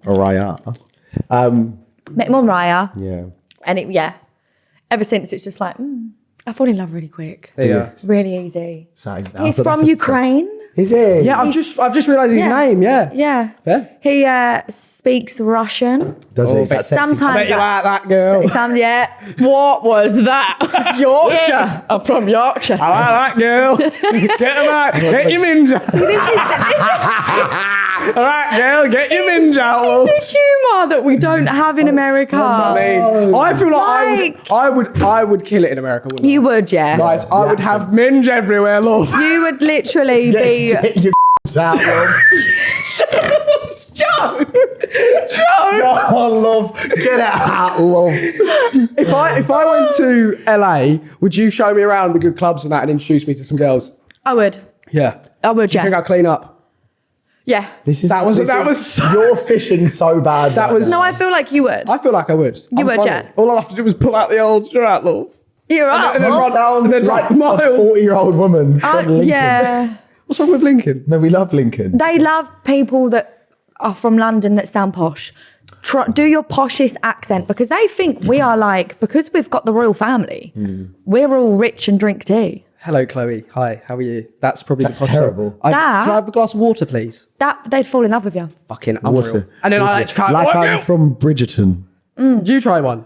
Speaker 1: Araya.
Speaker 3: Met him on Raya.
Speaker 1: Yeah.
Speaker 3: And ever since it's just like, I fall in love really quick.
Speaker 2: There you go.
Speaker 3: Really easy.
Speaker 1: Same.
Speaker 3: He's from Ukraine.
Speaker 1: Is he?
Speaker 2: Yeah, I've just realised his name, yeah.
Speaker 3: Yeah.
Speaker 2: Fair.
Speaker 3: He speaks Russian.
Speaker 1: Does he?
Speaker 2: Oh,
Speaker 1: Is that sexy?
Speaker 3: Sometimes.
Speaker 2: I bet you like that girl.
Speaker 3: What was that? Yorkshire. I'm from Yorkshire.
Speaker 2: I like that girl. Get him out. Get your minge out. All right, girl, get your minge out.
Speaker 3: This is the humour that we don't have in America.
Speaker 2: I feel like I would kill it in America, wouldn't I?
Speaker 3: You would, yeah.
Speaker 2: Guys, I would have
Speaker 1: accents.
Speaker 2: minge everywhere, love.
Speaker 3: You would literally be.
Speaker 1: Get your out, love.
Speaker 2: Joe!
Speaker 1: Oh, love. Get out, love.
Speaker 2: If I went to LA, would you show me around the good clubs and that and introduce me to some girls?
Speaker 3: I would.
Speaker 2: Yeah.
Speaker 3: I would,
Speaker 2: Do you think
Speaker 3: yeah.
Speaker 2: I'd clean up?
Speaker 3: Yeah.
Speaker 2: That was
Speaker 1: You're fishing so bad.
Speaker 2: That
Speaker 1: right
Speaker 2: was-
Speaker 1: now.
Speaker 3: No, I feel like you would.
Speaker 2: I feel like I would.
Speaker 3: You would,
Speaker 2: funny.
Speaker 3: yeah.
Speaker 2: All I have to do is pull out the old, you're out, love.
Speaker 3: You're up.
Speaker 2: and then
Speaker 3: boss.
Speaker 2: run-
Speaker 1: Sound
Speaker 2: then
Speaker 1: like
Speaker 2: a mile.
Speaker 1: a 40-year-old woman from Lincoln.
Speaker 3: Yeah.
Speaker 2: What's wrong with Lincoln?
Speaker 1: No, we love Lincoln.
Speaker 3: They love people that are from London that sound posh. Do your poshest accent because they think we are like, because we've got the royal family, we're all rich and drink tea.
Speaker 2: Hello, Chloe. Hi, how are you? That's probably
Speaker 1: That's
Speaker 2: the posh
Speaker 1: terrible.
Speaker 2: stuff. Can
Speaker 3: That-
Speaker 2: I have a glass of water, please?
Speaker 3: They'd fall in love with you.
Speaker 2: Fucking unreal.
Speaker 1: Water.
Speaker 2: And then I
Speaker 1: Water.
Speaker 2: like to can't
Speaker 1: Like
Speaker 2: work
Speaker 1: I'm
Speaker 2: out.
Speaker 1: from Bridgerton.
Speaker 2: Did you try one?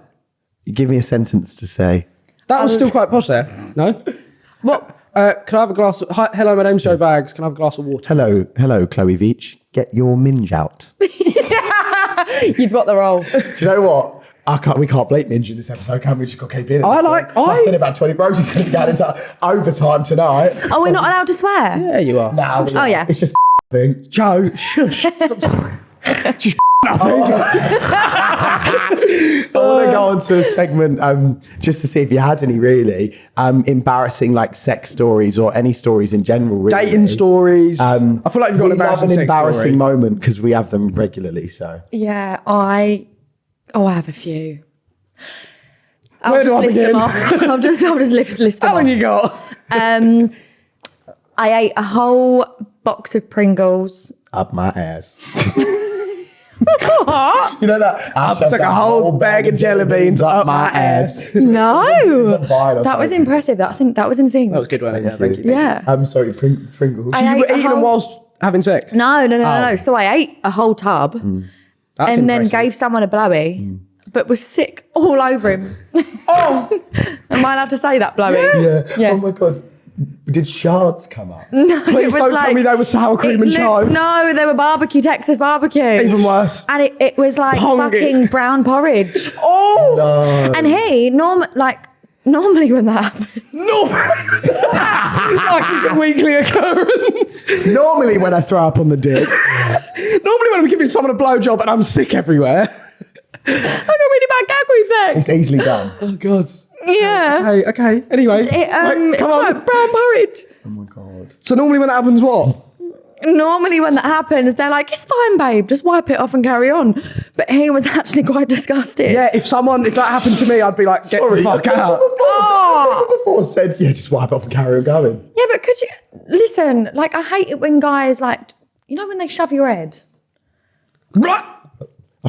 Speaker 1: Give me a sentence to say.
Speaker 2: That was still quite posh there. No?
Speaker 3: What?
Speaker 2: Can I have a glass of... Hi, hello, my name's Joe Baggs. Can I have a glass of water?
Speaker 1: Hello, Chloe Veitch. Get your minge out.
Speaker 3: You've got the role.
Speaker 1: Do you know what? We can't bleep minge in this episode, can we? Just got to keep in it. I said about 20 bros. He's going to be going into overtime tonight.
Speaker 3: Are we not allowed to swear?
Speaker 2: Yeah, you are.
Speaker 1: Nah,
Speaker 3: Oh, yeah.
Speaker 1: It's just thing.
Speaker 2: Joe, shush. Stop saying. Just nothing.
Speaker 1: I want to go on to a segment just to see if you had any really embarrassing like sex stories or any stories in general. Really.
Speaker 2: Dating stories. I feel like you've got
Speaker 1: We
Speaker 2: an
Speaker 1: love
Speaker 2: embarrassing
Speaker 1: an
Speaker 2: sex
Speaker 1: embarrassing
Speaker 2: story.
Speaker 1: moment because we have them regularly. So
Speaker 3: Yeah, I have a few. I'll
Speaker 2: Where do
Speaker 3: just
Speaker 2: I
Speaker 3: list them
Speaker 2: begin?
Speaker 3: off. I'll just list them
Speaker 2: How
Speaker 3: off.
Speaker 2: long you got?
Speaker 3: I ate a whole box of Pringles.
Speaker 1: up my ass. You know that?
Speaker 2: It's like a whole bag of jelly beans up my ass.
Speaker 3: No,
Speaker 1: It's a vine or
Speaker 3: that was
Speaker 1: something.
Speaker 3: impressive. That was in sync.
Speaker 2: That was a good one. Yeah, thank you.
Speaker 3: Yeah.
Speaker 1: I'm sorry, Pringles.
Speaker 3: I
Speaker 2: You
Speaker 3: ate
Speaker 2: were
Speaker 3: a
Speaker 2: eating them
Speaker 3: whole-
Speaker 2: whilst having sex?
Speaker 3: No. So I ate a whole tub
Speaker 2: That's
Speaker 3: and then
Speaker 2: impressive.
Speaker 3: gave someone a blowy, but was sick all over him.
Speaker 2: Oh!
Speaker 3: Am I allowed to say that blowy?
Speaker 1: Yeah.
Speaker 3: Yeah.
Speaker 1: Oh my god. Did shards come up?
Speaker 3: No,
Speaker 2: Please don't tell me they were sour cream and chive.
Speaker 3: No, they were barbecue, Texas barbecue.
Speaker 2: Even worse.
Speaker 3: And it was like
Speaker 2: Pongy.
Speaker 3: fucking brown porridge.
Speaker 2: Oh!
Speaker 1: No.
Speaker 3: And he, normally when that happens,
Speaker 2: No! Like it's a weekly occurrence.
Speaker 1: Normally when I throw up on the dick.
Speaker 2: Normally when I'm giving someone a blowjob and I'm sick everywhere.
Speaker 3: I got really bad gag reflex.
Speaker 1: It's easily done.
Speaker 2: Oh, God.
Speaker 3: Yeah.
Speaker 2: Hey, okay. Anyway.
Speaker 3: It,
Speaker 2: come on.
Speaker 3: like brown porridge.
Speaker 1: Oh my god.
Speaker 2: So normally when that happens, what?
Speaker 3: Normally when that happens, they're like, it's fine, babe, just wipe it off and carry on. But he was actually quite disgusted.
Speaker 2: Yeah, if that happened to me, I'd be like, get the fuck out.
Speaker 3: Oh!
Speaker 1: Before said, yeah, just wipe it off and carry on going.
Speaker 3: Yeah, but could you listen? Like, I hate it when guys when they shove your head.
Speaker 2: Right.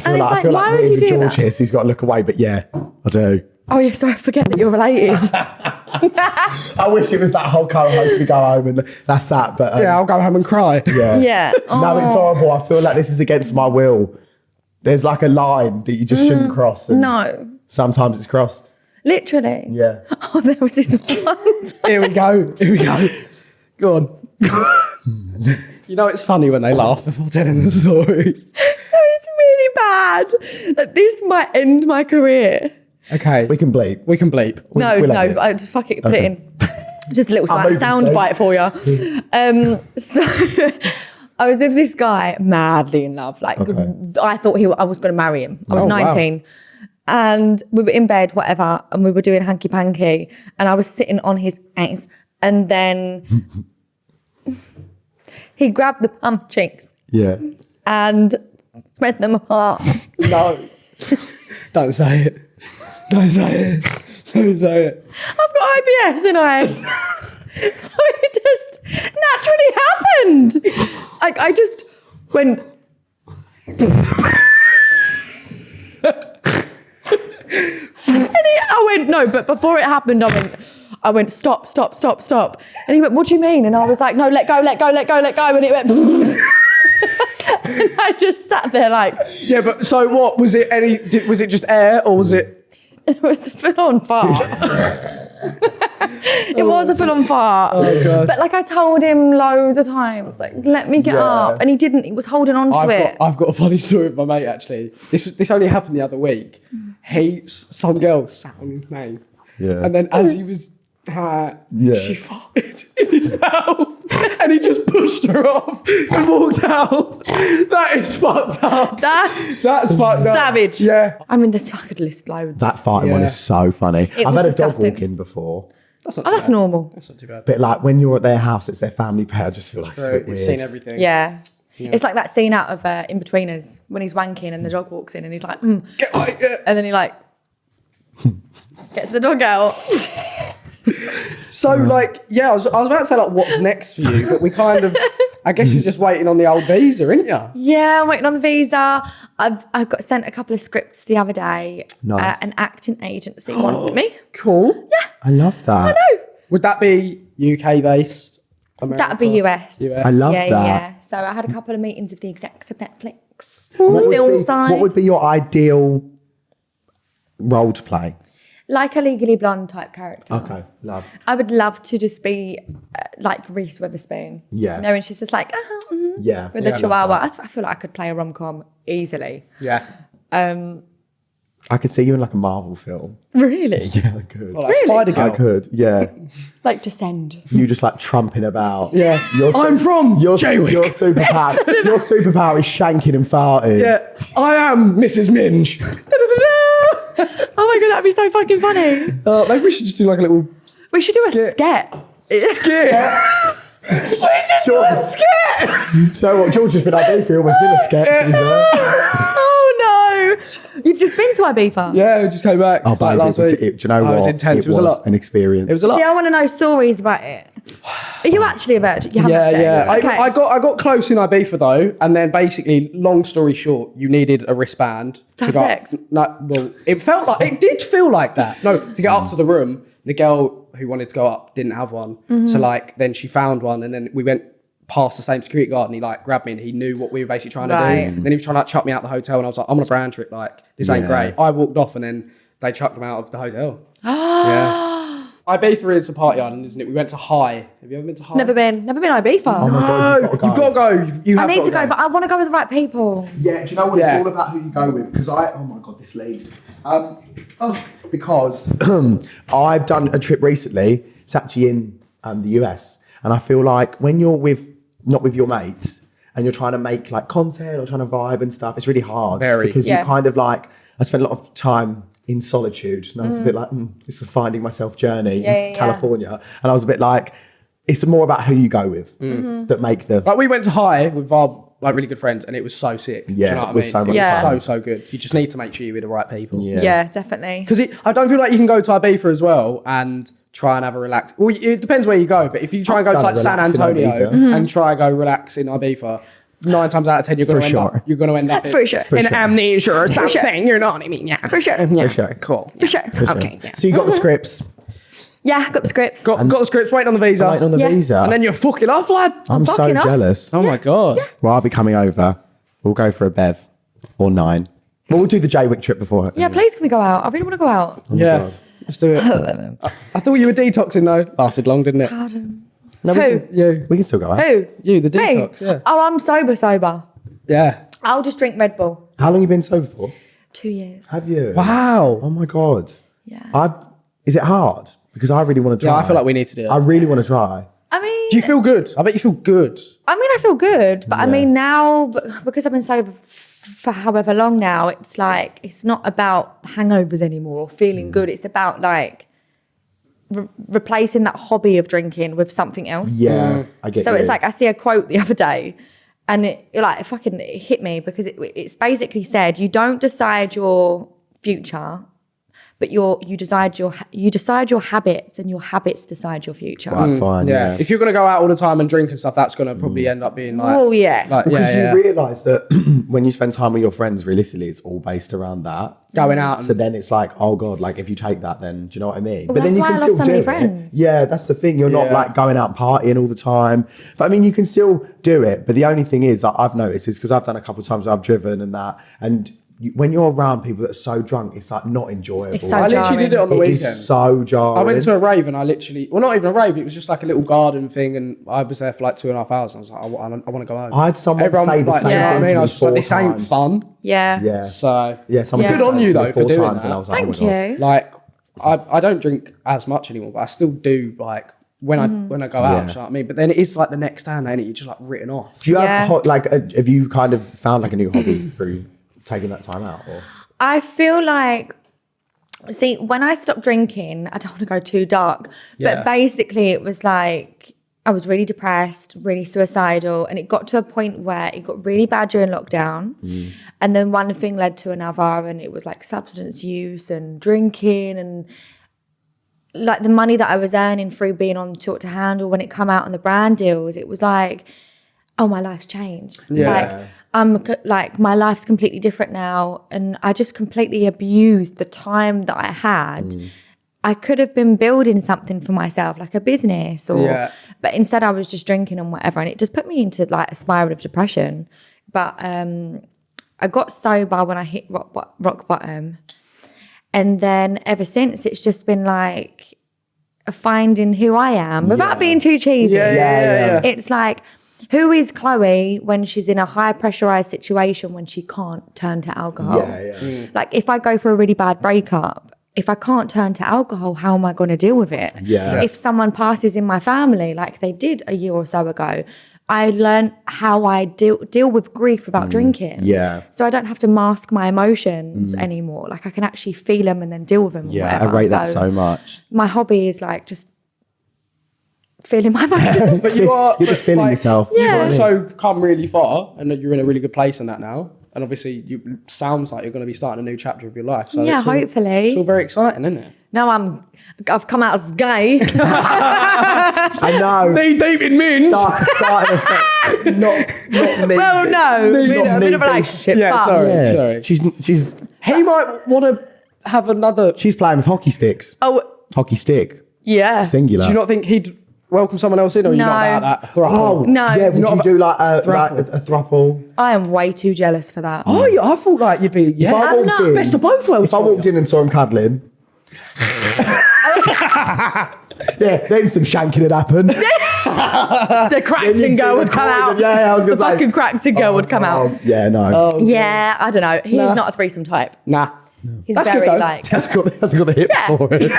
Speaker 3: And it's like, why would
Speaker 1: really
Speaker 3: you do
Speaker 1: George
Speaker 3: that?
Speaker 1: here, so he's got to look away. But yeah, I do.
Speaker 3: Oh yeah, sorry, I forget that you're related.
Speaker 1: I wish it was that whole co-host. We go home and that's that. But
Speaker 2: Yeah, I'll go home and cry.
Speaker 1: yeah.
Speaker 3: Yeah.
Speaker 1: No, it's horrible. I feel like this is against my will. There's like a line that you just shouldn't cross. And
Speaker 3: No,
Speaker 1: sometimes it's crossed.
Speaker 3: literally.
Speaker 1: Yeah.
Speaker 3: Oh, there was this one.
Speaker 2: Here we go. Go on. You know it's funny when they laugh before telling the story.
Speaker 3: That was really bad. That this might end my career.
Speaker 2: Okay.
Speaker 1: We can bleep.
Speaker 2: We can bleep.
Speaker 3: No,
Speaker 1: we'll have it.
Speaker 3: I just fuck it, put
Speaker 1: Okay.
Speaker 3: it in. Just a little
Speaker 1: I'm moving
Speaker 3: sound
Speaker 1: soon.
Speaker 3: bite for you. So I was with this guy, madly in love. Like
Speaker 1: Okay.
Speaker 3: I thought I was going to marry him. I was
Speaker 2: Oh, wow.
Speaker 3: 19. And we were in bed, whatever, and we were doing hanky panky, and I was sitting on his ass, and then he grabbed the cheeks
Speaker 1: Yeah.
Speaker 3: and Spread them apart.
Speaker 2: No. Don't say it. Don't say it. Don't say it.
Speaker 3: I've got IBS and so it just naturally happened. I just went. I went, no, but before it happened, I went, stop. And he went, what do you mean? And I was like, no, let go. And it went, and I just sat there like.
Speaker 2: Yeah, but so what? Was it was it just air or was it?
Speaker 3: It was a full-on fart. It was a full-on fart.
Speaker 2: Oh, God.
Speaker 3: But like I told him loads of times, like, let me get up. And he didn't. He was holding on to it.
Speaker 2: I've got a funny story with my mate, actually. This only happened the other week. Some girl sat on his name.
Speaker 1: Yeah.
Speaker 2: And then as he was, she farted in his mouth. And he just pushed her off and walked out. That is fucked up.
Speaker 3: That's
Speaker 2: fucked up.
Speaker 3: savage.
Speaker 2: Yeah.
Speaker 3: I mean, I could list loads.
Speaker 1: That farting one is so funny. I've
Speaker 3: was
Speaker 1: had a
Speaker 3: disgusting.
Speaker 1: dog walk in before.
Speaker 3: That's normal.
Speaker 2: That's not too bad.
Speaker 1: But like when you're at their house, it's their family pet. I just feel like it's a bit
Speaker 2: It's
Speaker 1: weird.
Speaker 2: seen everything.
Speaker 3: Yeah. It's like that scene out of In-Betweeners when he's wanking and the dog walks in and he's like,
Speaker 2: Get out, yeah.
Speaker 3: and then he like gets the dog out.
Speaker 2: So like, yeah, I was about to say like, what's next for you? But we kind of, I guess you're just waiting on the old visa, aren't you?
Speaker 3: Yeah, I'm waiting on the visa. I got sent a couple of scripts the other day.
Speaker 1: Nice.
Speaker 3: An acting agency wanted me.
Speaker 2: Cool.
Speaker 3: Yeah,
Speaker 1: I love that.
Speaker 3: I know.
Speaker 2: Would that be UK based?
Speaker 3: That'd be US.
Speaker 1: I love
Speaker 3: yeah,
Speaker 1: that.
Speaker 3: Yeah. So I had a couple of meetings with the execs of Netflix.
Speaker 1: What
Speaker 3: The
Speaker 1: would
Speaker 3: film
Speaker 1: be-
Speaker 3: side.
Speaker 1: What would be your ideal role to play?
Speaker 3: Like a Legally Blonde type character.
Speaker 1: Okay, love.
Speaker 3: I would love to just be like Reese Witherspoon.
Speaker 1: Yeah.
Speaker 3: You know, and she's just like,
Speaker 1: Yeah.
Speaker 3: with
Speaker 1: yeah,
Speaker 3: the
Speaker 1: I love
Speaker 3: chihuahua.
Speaker 1: that.
Speaker 3: I feel like I could play a rom-com easily.
Speaker 2: Yeah.
Speaker 1: I could see you in like a Marvel film.
Speaker 3: Really?
Speaker 1: Yeah, I could.
Speaker 2: Well, like Spider Girl.
Speaker 1: I could, yeah.
Speaker 3: Like Descend.
Speaker 1: You just like trumping about.
Speaker 2: Yeah.
Speaker 1: Your
Speaker 2: I'm from
Speaker 1: your
Speaker 2: Jaywick.
Speaker 1: Your superpower. Your superpower is shanking and farting.
Speaker 2: Yeah. I am Mrs. Minge.
Speaker 3: Oh my God, that'd be so fucking funny.
Speaker 2: Maybe we should just do like a little
Speaker 3: We should do a
Speaker 2: Skit.
Speaker 3: skit.
Speaker 2: skit.
Speaker 1: George, you know what? George has been up there for almost did a sketch. You know?
Speaker 3: Oh no. You've just been to Ibiza.
Speaker 2: Yeah, we just came back.
Speaker 1: Oh,
Speaker 2: like
Speaker 1: baby,
Speaker 2: last
Speaker 1: do
Speaker 2: week.
Speaker 1: you know what?
Speaker 2: It was intense. It was a lot.
Speaker 1: An experience.
Speaker 2: It was a lot.
Speaker 3: See, I want to know stories about it. Are you actually a virgin? You haven't
Speaker 2: Yeah,
Speaker 3: said.
Speaker 2: yeah.
Speaker 3: Okay.
Speaker 2: I got close in Ibiza though, and then basically, long story short, you needed a wristband
Speaker 3: To have
Speaker 2: go
Speaker 3: sex?
Speaker 2: No, well, it did feel like that. No, to get up to the room, the girl who wanted to go up didn't have one,
Speaker 3: Mm-hmm.
Speaker 2: so like then she found one, and then we went past the same security guard, and he like grabbed me, and he knew what we were basically trying to
Speaker 3: Right.
Speaker 2: do. And then he was trying to like, chuck me out the hotel, and I was like, I'm on a brand trip, like this ain't
Speaker 1: Yeah.
Speaker 2: great. I walked off, and then they chucked him out of the hotel. Yeah. Ibiza is a party island, isn't it? We went to High. Have you ever been to High?
Speaker 3: Never been Ibiza.
Speaker 1: Oh my God,
Speaker 2: You've got to go. You
Speaker 3: I
Speaker 2: have
Speaker 3: need
Speaker 2: got
Speaker 3: to go, but I want to go with the right people.
Speaker 1: Yeah, do you know what?
Speaker 2: Yeah.
Speaker 1: It's all about who you go with. Because oh my God, this leads. Because I've done a trip recently. It's actually in the US, and I feel like when you're not with your mates and you're trying to make like content or trying to vibe and stuff, it's really hard.
Speaker 2: Very.
Speaker 1: Because
Speaker 3: Yeah.
Speaker 1: you kind of like. I spent a lot of time in solitude, and I was a bit like, this is a finding myself journey in California, and I was a bit like, it's more about who you go with that make the.
Speaker 2: Like we went to High with our like really good friends, and it was so sick. Do you
Speaker 1: Yeah,
Speaker 2: know what
Speaker 1: it was
Speaker 2: I mean?
Speaker 1: so much
Speaker 3: Yeah.
Speaker 1: fun.
Speaker 2: so good. You just need to make sure you're with the right people.
Speaker 3: Yeah, definitely.
Speaker 2: Because I don't feel like you can go to Ibiza as well and try and have a relax. Well, it depends where you go, but if you try and go to
Speaker 1: done
Speaker 2: like San
Speaker 1: relax in
Speaker 2: Antonio
Speaker 1: Ibiza.
Speaker 2: and try and go relax in Ibiza, 9 times out of 10 you're going to
Speaker 1: For
Speaker 2: end
Speaker 1: sure.
Speaker 2: up. You're going to end up
Speaker 3: For sure.
Speaker 2: in
Speaker 1: sure.
Speaker 2: amnesia or
Speaker 3: sure.
Speaker 2: something. You know what I mean? Yeah.
Speaker 3: For sure.
Speaker 2: Yeah.
Speaker 1: sure.
Speaker 2: Cool.
Speaker 3: For sure.
Speaker 2: Okay. Yeah.
Speaker 1: So you got the scripts,
Speaker 3: Yeah, got the scripts.
Speaker 2: Got the scripts, waiting on the visa,
Speaker 1: waiting on the
Speaker 3: Yeah.
Speaker 1: visa.
Speaker 2: and then you're fucking off, lad.
Speaker 1: I'm so
Speaker 3: fucking off.
Speaker 1: jealous.
Speaker 2: Oh my god.
Speaker 1: Well, I'll be coming over. We'll go for a bev or 9. Well, we'll do the Jaywick trip before.
Speaker 3: Yeah, please can we go out? I really want to go out.
Speaker 2: Yeah.
Speaker 1: God.
Speaker 2: Let's do it. I thought you were detoxing though. Lasted long, didn't it?
Speaker 3: Pardon.
Speaker 1: No,
Speaker 3: Who?
Speaker 1: we can still go out.
Speaker 3: Who?
Speaker 2: You, the
Speaker 3: Me?
Speaker 2: detox. Yeah.
Speaker 3: Oh, I'm sober.
Speaker 2: Yeah.
Speaker 3: I'll just drink Red Bull.
Speaker 1: How long you been sober for?
Speaker 3: 2 years.
Speaker 1: Have you?
Speaker 2: Wow.
Speaker 1: Oh my God.
Speaker 3: Yeah.
Speaker 1: Is it hard? Because I really want to try.
Speaker 2: Yeah, I feel like we need to do it.
Speaker 1: I really want to try.
Speaker 3: I mean,
Speaker 2: Do you feel good? I bet you feel good.
Speaker 3: I feel good, but I
Speaker 1: Yeah.
Speaker 3: mean now because I've been sober for however long now, it's like it's not about hangovers anymore or feeling good. It's about like replacing that hobby of drinking with something else.
Speaker 1: Yeah, I get
Speaker 3: So
Speaker 1: you.
Speaker 3: it's like I see a quote the other day, And it fucking hit me because it's basically said you don't decide your future, but you decide your habits, and your habits decide your future.
Speaker 1: Right, fine.
Speaker 2: Yeah. If you're going to go out all the time and drink and stuff, that's going to probably end up being like...
Speaker 3: Oh, yeah.
Speaker 1: Because you realise that when you spend time with your friends, realistically, it's all based around that.
Speaker 2: Going out.
Speaker 1: So then it's like, oh God, like if you take that, then do you know what I mean?
Speaker 3: Well,
Speaker 1: but then
Speaker 3: that's
Speaker 1: you
Speaker 3: why
Speaker 1: can
Speaker 3: I love
Speaker 1: still
Speaker 3: so
Speaker 1: do
Speaker 3: many
Speaker 1: it.
Speaker 3: friends.
Speaker 1: Yeah, that's the thing. You're not like going out and partying all the time. But I mean, you can still do it. But the only thing is that I've noticed is because I've done a couple of times where I've driven and that, and when you're around people that are so drunk, it's like not enjoyable.
Speaker 3: It's so
Speaker 2: I literally did it on the
Speaker 1: It
Speaker 2: weekend.
Speaker 1: is so jarring.
Speaker 2: I went to a rave and I literally, well, not even a rave, it was just like a little garden thing, and I was there for like 2.5 hours. And I was like, I want to go home.
Speaker 1: I had someone say the
Speaker 2: like,
Speaker 1: same
Speaker 2: do you know what I
Speaker 1: thing
Speaker 2: mean?
Speaker 1: to
Speaker 2: I
Speaker 1: me
Speaker 2: was just like,
Speaker 1: 4
Speaker 2: this ain't
Speaker 1: times.
Speaker 2: fun.
Speaker 3: Yeah.
Speaker 1: Yeah.
Speaker 2: So
Speaker 1: someone
Speaker 2: good on you though for doing that.
Speaker 1: And I was like,
Speaker 3: Thank
Speaker 1: oh my God.
Speaker 3: you.
Speaker 2: Like, I don't drink as much anymore, but I still do like when I go out. Do you know what I mean? But then it's like the next day, ain't it? You're just like written off.
Speaker 1: Do you have have you kind of found like a new hobby through taking that time out? Or?
Speaker 3: I feel like, see, when I stopped drinking, I don't want to go too dark, but basically it was like I was really depressed, really suicidal, and it got to a point where it got really bad during lockdown. And then one thing led to another, and it was like substance use and drinking, and like the money that I was earning through being on Short to Handle, when it come out on the brand deals, it was like, oh, my life's changed.
Speaker 2: Yeah.
Speaker 3: Like my life's completely different now, and I just completely abused the time that I had. I could have been building something for myself, like a business, but instead I was just drinking and whatever, and it just put me into like a spiral of depression. But I got sober when I hit rock bottom, and then ever since it's just been like finding who I am without being too cheesy. It's like, who is Chloe when she's in a high pressurized situation when she can't turn to alcohol? Like if I go for a really bad breakup, if I can't turn to alcohol, how am I going to deal with it? If someone passes in my family, like they did a year or so ago, I learned how I deal with grief without drinking. So I don't have to mask my emotions anymore. Like I can actually feel them and then deal with them.
Speaker 1: I rate that so much.
Speaker 3: My hobby is like just feeling my emotions.
Speaker 2: But
Speaker 1: you're just feeling yourself.
Speaker 2: You've also come really far, and you're in a really good place in that now. And obviously, it sounds like you're going to be starting a new chapter of your life. So
Speaker 3: hopefully.
Speaker 2: It's all very exciting, isn't it?
Speaker 3: No, I've come out as gay.
Speaker 1: I know.
Speaker 2: Knee deep in minge.
Speaker 1: Starting effect. Not me.
Speaker 3: Well, no, we're in a relationship.
Speaker 2: Yeah,
Speaker 3: but
Speaker 2: sorry.
Speaker 1: She's.
Speaker 2: He might want to have another.
Speaker 1: She's playing with hockey sticks.
Speaker 3: Oh,
Speaker 1: Hockey stick.
Speaker 3: yeah.
Speaker 1: Singular.
Speaker 2: Do you not think he'd welcome someone else in, or are you not about that?
Speaker 1: Oh,
Speaker 3: No.
Speaker 1: Yeah, would
Speaker 3: Not
Speaker 1: you do like a throuple?
Speaker 3: I am way too jealous for that.
Speaker 2: Oh, I thought like you'd be. Yeah,
Speaker 1: I walked in-
Speaker 2: best of both worlds.
Speaker 1: If I walked in and saw him cuddling. Then some shanking had happened.
Speaker 3: The Crackton girl would come out.
Speaker 1: Yeah, I was going to say.
Speaker 3: The fucking Crackton girl would come out.
Speaker 1: Yeah, no.
Speaker 3: Yeah, I don't know. He's not a threesome type.
Speaker 2: Nah.
Speaker 3: He's
Speaker 2: That's
Speaker 3: very
Speaker 2: good, though.
Speaker 3: like.
Speaker 1: That's got the hip for it.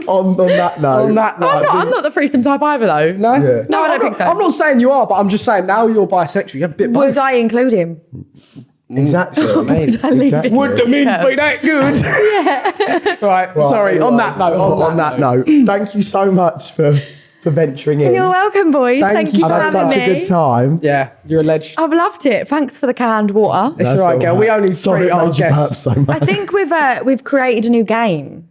Speaker 1: On that note.
Speaker 2: On that note.
Speaker 3: I'm not the threesome type either, though.
Speaker 2: No?
Speaker 1: Yeah.
Speaker 3: No, I don't think so.
Speaker 2: I'm not saying you are, but I'm just saying now you're bisexual. You have a bit of both.
Speaker 3: Would I include him?
Speaker 1: Exactly.
Speaker 3: I leave it?
Speaker 2: Would the minge be that good? Right, sorry, on that note.
Speaker 1: On that note, thank you so much for venturing in.
Speaker 3: You're welcome, boys. Thank you
Speaker 1: I've
Speaker 3: for
Speaker 1: had
Speaker 3: having
Speaker 1: such
Speaker 3: me.
Speaker 1: a good time.
Speaker 2: Yeah, you're a ledge.
Speaker 3: I've loved it. Thanks for the canned water.
Speaker 2: It's all right, girl. We only
Speaker 1: Sorry
Speaker 2: treat
Speaker 1: it
Speaker 2: our
Speaker 1: made you burp
Speaker 2: guests.
Speaker 1: so much.
Speaker 3: I think we've created a new game.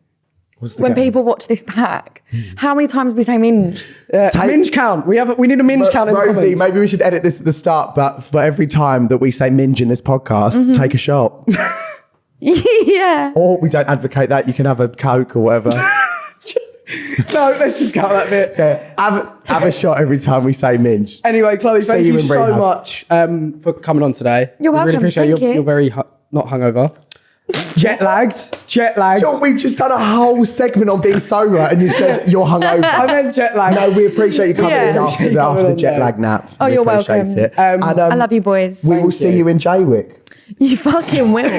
Speaker 1: What's the
Speaker 3: When
Speaker 1: game?
Speaker 3: people watch this back, how many times do we say minge?
Speaker 2: Minge count. We need a minge count in the
Speaker 1: Rosie,
Speaker 2: comments.
Speaker 1: maybe we should edit this at the start, but for every time that we say minge in this podcast, take a shot.
Speaker 3: Yeah.
Speaker 1: Or we don't advocate that. You can have a Coke or whatever.
Speaker 2: No, let's just cut that bit.
Speaker 1: Yeah, have a shot every time we say minge.
Speaker 2: Anyway, Chloe, thank
Speaker 1: you
Speaker 2: you
Speaker 1: in
Speaker 2: so
Speaker 1: rehab.
Speaker 2: much for coming on today.
Speaker 3: You're
Speaker 2: We really
Speaker 3: welcome.
Speaker 2: appreciate
Speaker 3: Thank you.
Speaker 2: You're very not hungover. Jet lagged.
Speaker 1: Sure, we've just done a whole segment on being sober and you said you're hungover.
Speaker 2: I meant jet lagged.
Speaker 1: No, we appreciate you coming in
Speaker 3: Yeah.
Speaker 1: after
Speaker 2: Appreciate you coming
Speaker 1: the
Speaker 2: on
Speaker 1: jet
Speaker 2: there.
Speaker 1: lag nap.
Speaker 3: Oh,
Speaker 1: We
Speaker 3: you're
Speaker 1: appreciate
Speaker 3: welcome.
Speaker 1: it.
Speaker 3: I love you, boys.
Speaker 1: We will see you in Jaywick.
Speaker 3: You fucking will.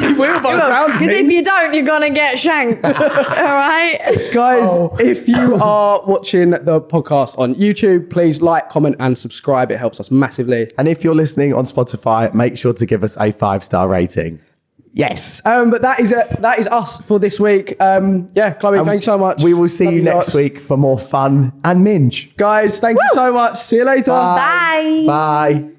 Speaker 2: You will, by the sounds of
Speaker 3: Because if
Speaker 2: things.
Speaker 3: you don't, you're going to get shanked. All right?
Speaker 2: Guys,
Speaker 1: Oh.
Speaker 2: if you are watching the podcast on YouTube, please like, comment, and subscribe. It helps us massively.
Speaker 1: And if you're listening on Spotify, make sure to give us a 5-star rating.
Speaker 2: Yes. But that is us for this week. Yeah, Chloe, thanks so much.
Speaker 1: We will see
Speaker 2: Love
Speaker 1: you next week for more fun and minge.
Speaker 2: Guys, thank you so much. See you later.
Speaker 3: Bye.
Speaker 1: Bye.